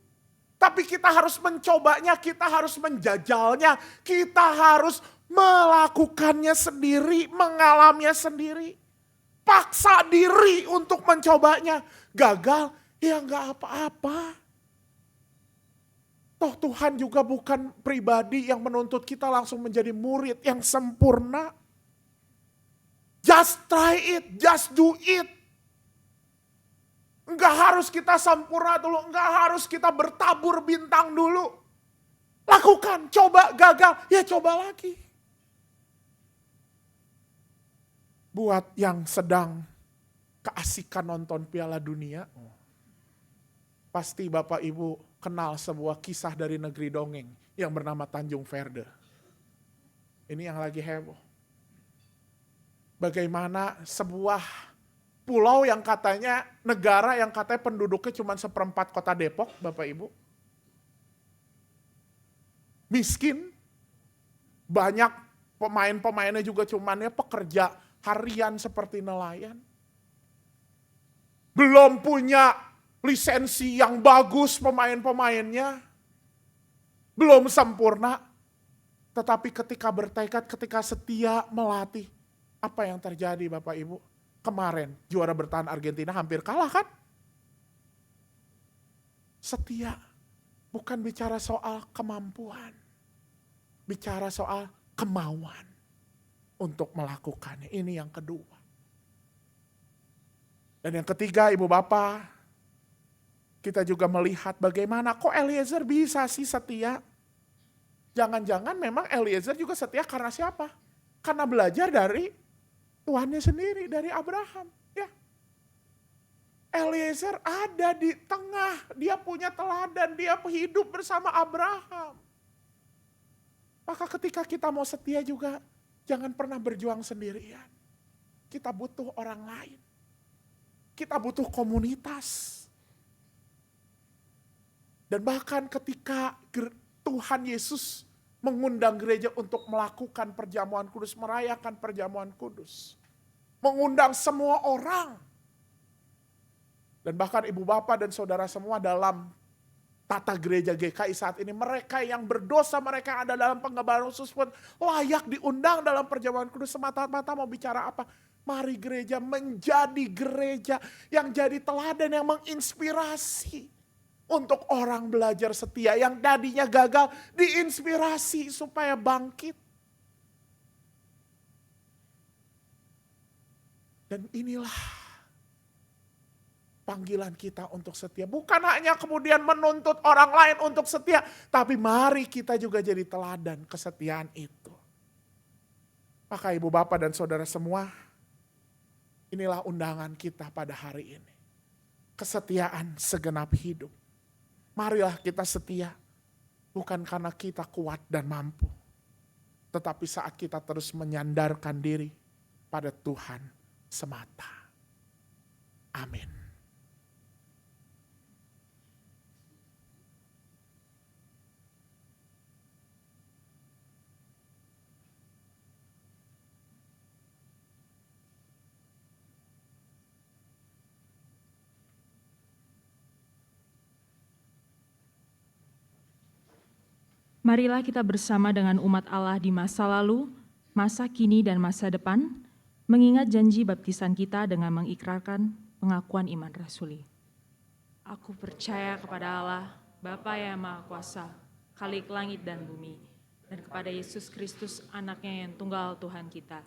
Tapi kita harus mencobanya, kita harus menjajalnya, kita harus melakukannya sendiri, mengalaminya sendiri. Paksa diri untuk mencobanya. Gagal, ya enggak apa-apa. Toh Tuhan juga bukan pribadi yang menuntut kita langsung menjadi murid yang sempurna. Just try it, just do it. Enggak harus kita sempurna dulu, enggak harus kita bertabur bintang dulu. Lakukan, coba, gagal, ya coba lagi. Buat yang sedang keasikan nonton Piala Dunia, pasti Bapak Ibu kenal sebuah kisah dari negeri dongeng yang bernama Tanjung Verde. Ini yang lagi heboh. Bagaimana sebuah pulau yang katanya, negara yang katanya penduduknya cuma 1/4 kota Depok, Bapak Ibu. Miskin, banyak pemain-pemainnya juga cuman pekerja harian seperti nelayan. Belum punya lisensi yang bagus pemain-pemainnya. Belum sempurna. Tetapi ketika bertekad, ketika setia melatih, apa yang terjadi Bapak Ibu? Kemarin juara bertahan Argentina hampir kalah kan? Setia bukan bicara soal kemampuan. Bicara soal kemauan untuk melakukannya. Ini yang kedua. Dan yang ketiga, Ibu Bapak, kita juga melihat bagaimana kok Eliezer bisa sih setia. Jangan-jangan memang Eliezer juga setia karena siapa? Karena belajar dari Tuhannya sendiri, dari Abraham. Ya. Eliezer ada di tengah, dia punya teladan, dia hidup bersama Abraham. Maka ketika kita mau setia juga, jangan pernah berjuang sendirian. Kita butuh orang lain. Kita butuh komunitas. Dan bahkan ketika Tuhan Yesus mengundang gereja untuk melakukan perjamuan kudus, merayakan perjamuan kudus. Mengundang semua orang. Dan bahkan ibu bapak dan saudara semua dalam tata gereja GKI saat ini, mereka yang berdosa, mereka yang ada dalam penggebaran khusus pun layak diundang dalam perjamuan kudus. Semata-mata mau bicara apa? Mari gereja menjadi gereja yang jadi teladan, yang menginspirasi. Untuk orang belajar setia yang tadinya gagal, diinspirasi supaya bangkit. Dan inilah panggilan kita untuk setia. Bukan hanya kemudian menuntut orang lain untuk setia, tapi mari kita juga jadi teladan kesetiaan itu. Maka ibu bapak dan saudara semua, Inilah undangan kita pada hari ini. Kesetiaan segenap hidup. Marilah kita setia, bukan karena kita kuat dan mampu, tetapi saat kita terus menyandarkan diri pada Tuhan semata. Amin. Marilah kita bersama dengan umat Allah di masa lalu, masa kini, dan masa depan, mengingat janji baptisan kita dengan mengikrarkan pengakuan iman rasuli. Aku percaya kepada Allah, Bapa yang Maha Kuasa, Khalik langit dan bumi, dan kepada Yesus Kristus, anaknya yang tunggal Tuhan kita,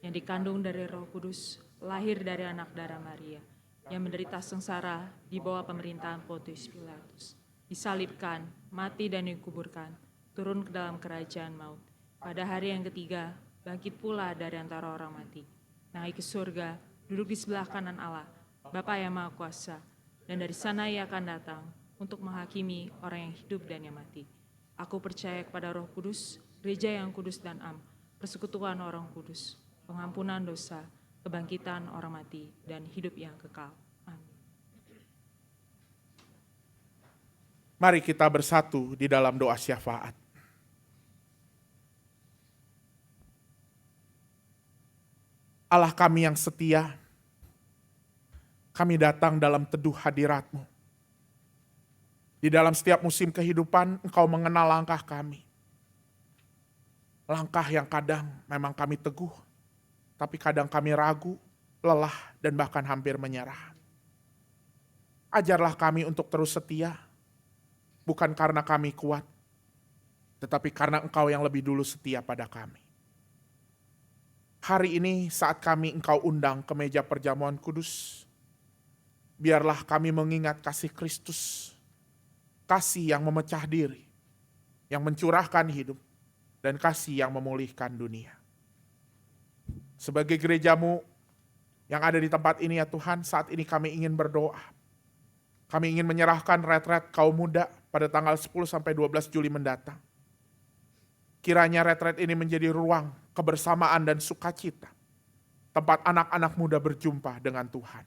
yang dikandung dari Roh Kudus, lahir dari anak darah Maria, yang menderita sengsara di bawah pemerintahan Pontius Pilatus, disalibkan, mati dan dikuburkan, turun ke dalam kerajaan maut. Pada hari yang ketiga, bangkit pula dari antara orang mati, naik ke surga, duduk di sebelah kanan Allah, Bapa yang Maha Kuasa, dan dari sana Ia akan datang untuk menghakimi orang yang hidup dan yang mati. Aku percaya kepada Roh Kudus, gereja yang kudus dan am, persekutuan orang kudus, pengampunan dosa, kebangkitan orang mati, dan hidup yang kekal. Amin. Mari kita bersatu di dalam doa syafaat. Allah kami yang setia, kami datang dalam teduh hadirat-Mu. Di dalam setiap musim kehidupan, Engkau mengenal langkah kami. Langkah yang kadang memang kami teguh, tapi kadang kami ragu, lelah, dan bahkan hampir menyerah. Ajarlah kami untuk terus setia, bukan karena kami kuat, tetapi karena Engkau yang lebih dulu setia pada kami. Hari ini saat kami Engkau undang ke meja perjamuan kudus, biarlah kami mengingat kasih Kristus, kasih yang memecah diri, yang mencurahkan hidup, dan kasih yang memulihkan dunia. Sebagai gereja-Mu yang ada di tempat ini ya Tuhan, saat ini kami ingin berdoa. Kami ingin menyerahkan retret kaum muda pada tanggal 10-12 Juli mendatang. Kiranya retret ini menjadi ruang kebersamaan dan sukacita, tempat anak-anak muda berjumpa dengan Tuhan.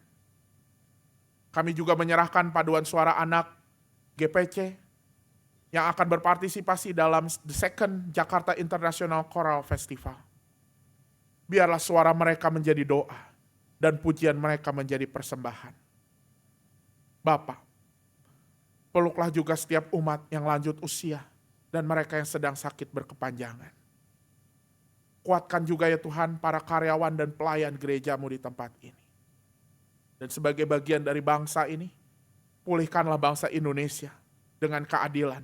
Kami juga menyerahkan paduan suara anak GPC yang akan berpartisipasi dalam The Second Jakarta International Choral Festival. Biarlah suara mereka menjadi doa dan pujian mereka menjadi persembahan. Bapa, peluklah juga setiap umat yang lanjut usia dan mereka yang sedang sakit berkepanjangan. Kuatkan juga ya Tuhan para karyawan dan pelayan gereja-Mu di tempat ini. Dan sebagai bagian dari bangsa ini, pulihkanlah bangsa Indonesia dengan keadilan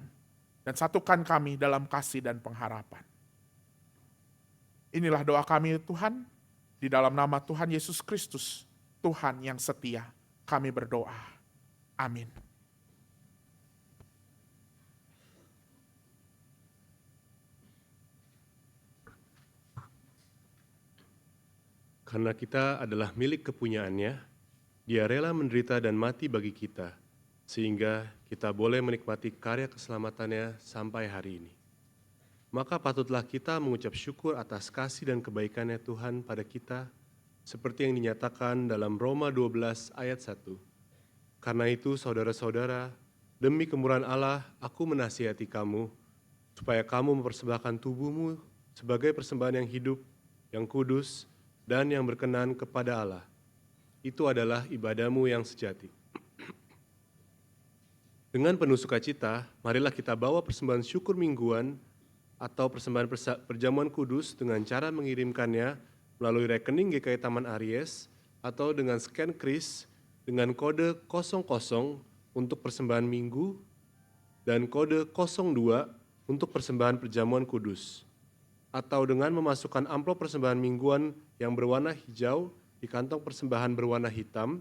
dan satukan kami dalam kasih dan pengharapan. Inilah doa kami Tuhan, di dalam nama Tuhan Yesus Kristus, Tuhan yang setia, kami berdoa. Amin. Karena kita adalah milik kepunyaannya, Dia rela menderita dan mati bagi kita, sehingga kita boleh menikmati karya keselamatannya sampai hari ini. Maka patutlah kita mengucap syukur atas kasih dan kebaikannya Tuhan pada kita, seperti yang dinyatakan dalam Roma 12 ayat 1. Karena itu saudara-saudara, demi kemurahan Allah, aku menasihati kamu, supaya kamu mempersembahkan tubuhmu sebagai persembahan yang hidup, yang kudus, dan yang berkenan kepada Allah. Itu adalah ibadahmu yang sejati. Dengan penuh sukacita, marilah kita bawa persembahan syukur mingguan atau persembahan perjamuan kudus dengan cara mengirimkannya melalui rekening GKI Taman Aries atau dengan scan kris dengan kode 00 untuk persembahan minggu dan kode 02 untuk persembahan perjamuan kudus, atau dengan memasukkan amplop persembahan mingguan yang berwarna hijau di kantong persembahan berwarna hitam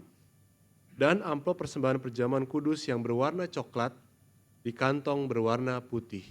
dan amplop persembahan perjamuan kudus yang berwarna coklat di kantong berwarna putih.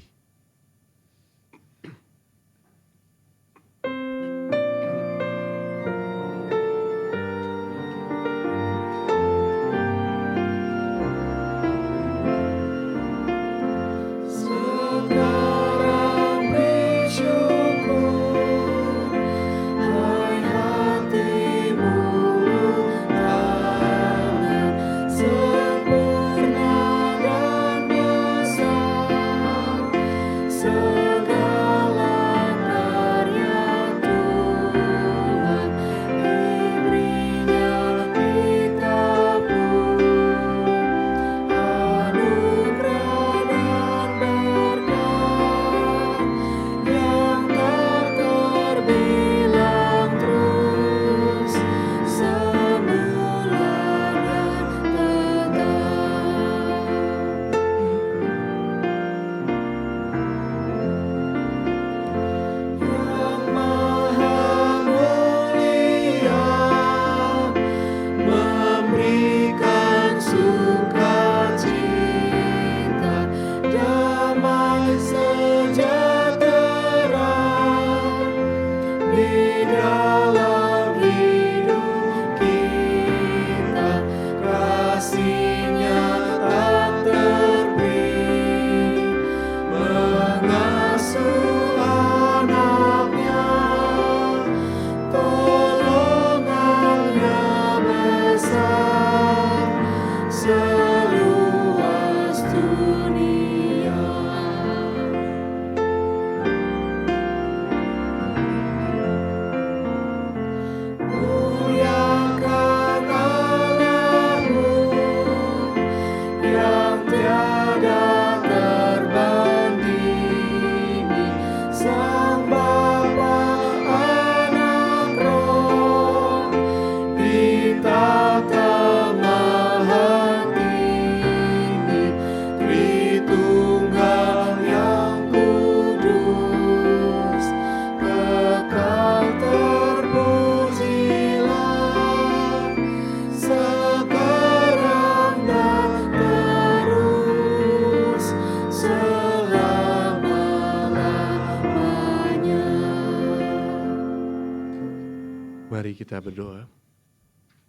kita berdoa.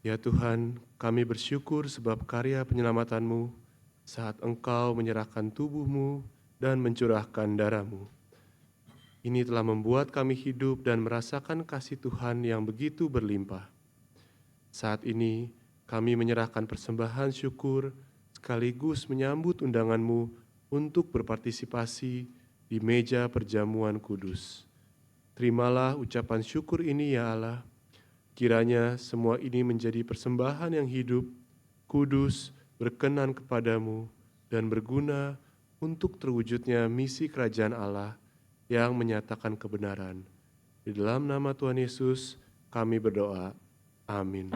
Ya Tuhan, kami bersyukur sebab karya penyelamatanmu saat Engkau menyerahkan tubuhmu dan mencurahkan darahmu. Ini telah membuat kami hidup dan merasakan kasih Tuhan yang begitu berlimpah. Saat ini kami menyerahkan persembahan syukur sekaligus menyambut undanganmu untuk berpartisipasi di meja perjamuan kudus. Terimalah ucapan syukur ini ya Allah. Kiranya semua ini menjadi persembahan yang hidup, kudus, berkenan kepadamu, dan berguna untuk terwujudnya misi kerajaan Allah yang menyatakan kebenaran. Di dalam nama Tuhan Yesus kami berdoa. Amin.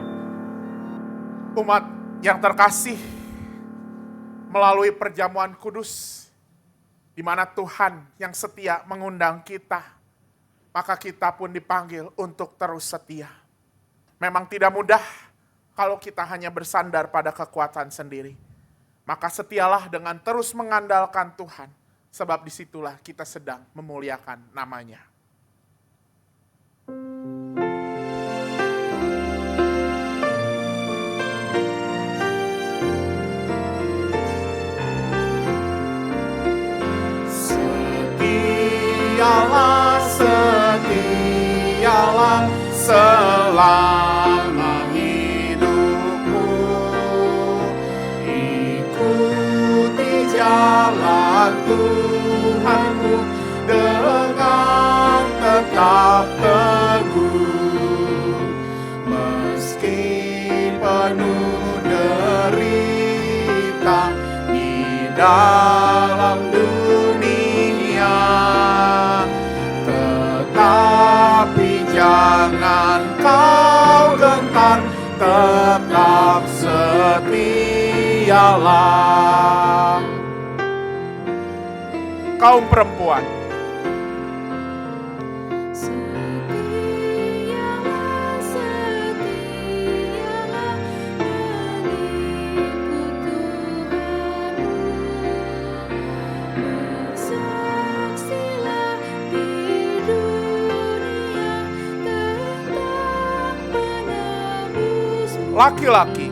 Umat yang terkasih, melalui perjamuan kudus, di mana Tuhan yang setia mengundang kita, maka kita pun dipanggil untuk terus setia. Memang tidak mudah kalau kita hanya bersandar pada kekuatan sendiri. Maka setialah dengan terus mengandalkan Tuhan, sebab disitulah kita sedang memuliakan nama-Nya. Setialah, setialah selama hidupmu, ikuti jalan Tuhanmu dengan tetap teguh, meski penuh derita di dalam dunia, tetapi jangan kau gentar, tetap setialah. Kaum perempuan, Setialah, setialah mengikut Tuhanmu. Bersaksilah di dunia tentang penebusmu. laki-laki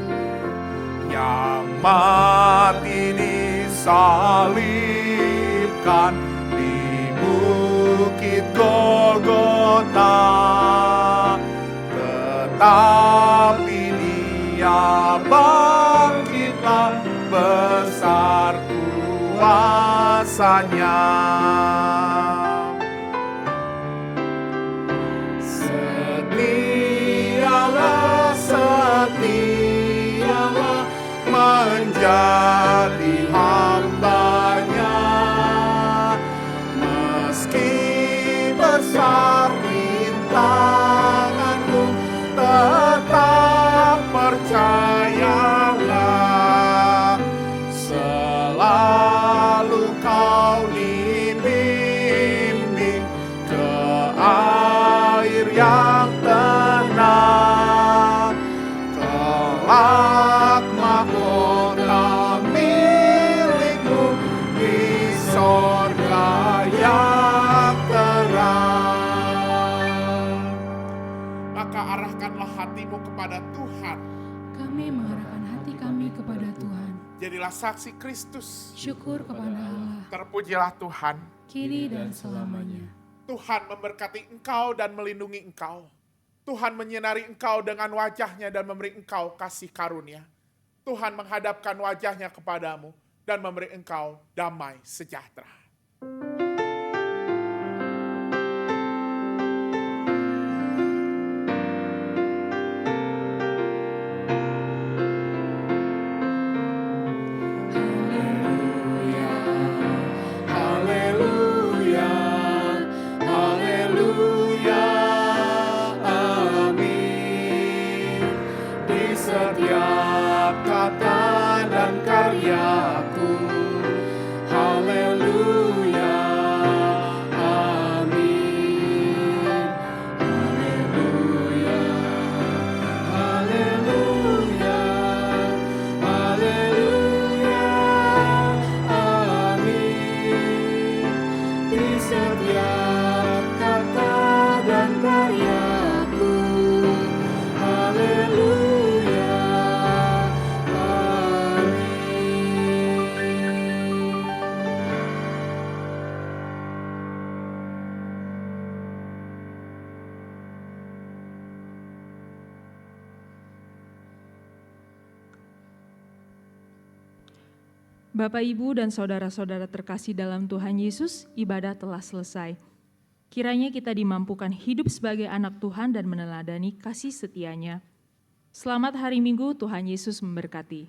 yang mati disalibkan di bukit Golgota, tetapi Dia bangkitlah, besar kuasa-Nya. Setialah, setialah menjadi hamba-Nya, meski besar rintanganmu, tetap percayalah, selalu kau dibimbing ke air yang tenang, kelak mahkota milikmu di sorga yang terang. Maka arahkanlah hatimu kepada Tuhan. Kami mengarahkan hati kami kepada Tuhan. Jadilah saksi Kristus. Syukur kepada Allah, Terpujilah Tuhan. kini dan selamanya. Tuhan memberkati engkau dan melindungi engkau. Tuhan menyinari engkau dengan wajah-Nya dan memberi engkau kasih karunia. Tuhan menghadapkan wajah-Nya kepadamu dan memberi engkau damai sejahtera. Haleluya, haleluya, amin. Di setiap kata dan karyaku, haleluya, Bapak, Ibu, dan saudara-saudara terkasih dalam Tuhan Yesus, ibadah telah selesai. Kiranya kita dimampukan hidup sebagai anak Tuhan dan meneladani kasih setia-Nya. Selamat hari Minggu, Tuhan Yesus memberkati.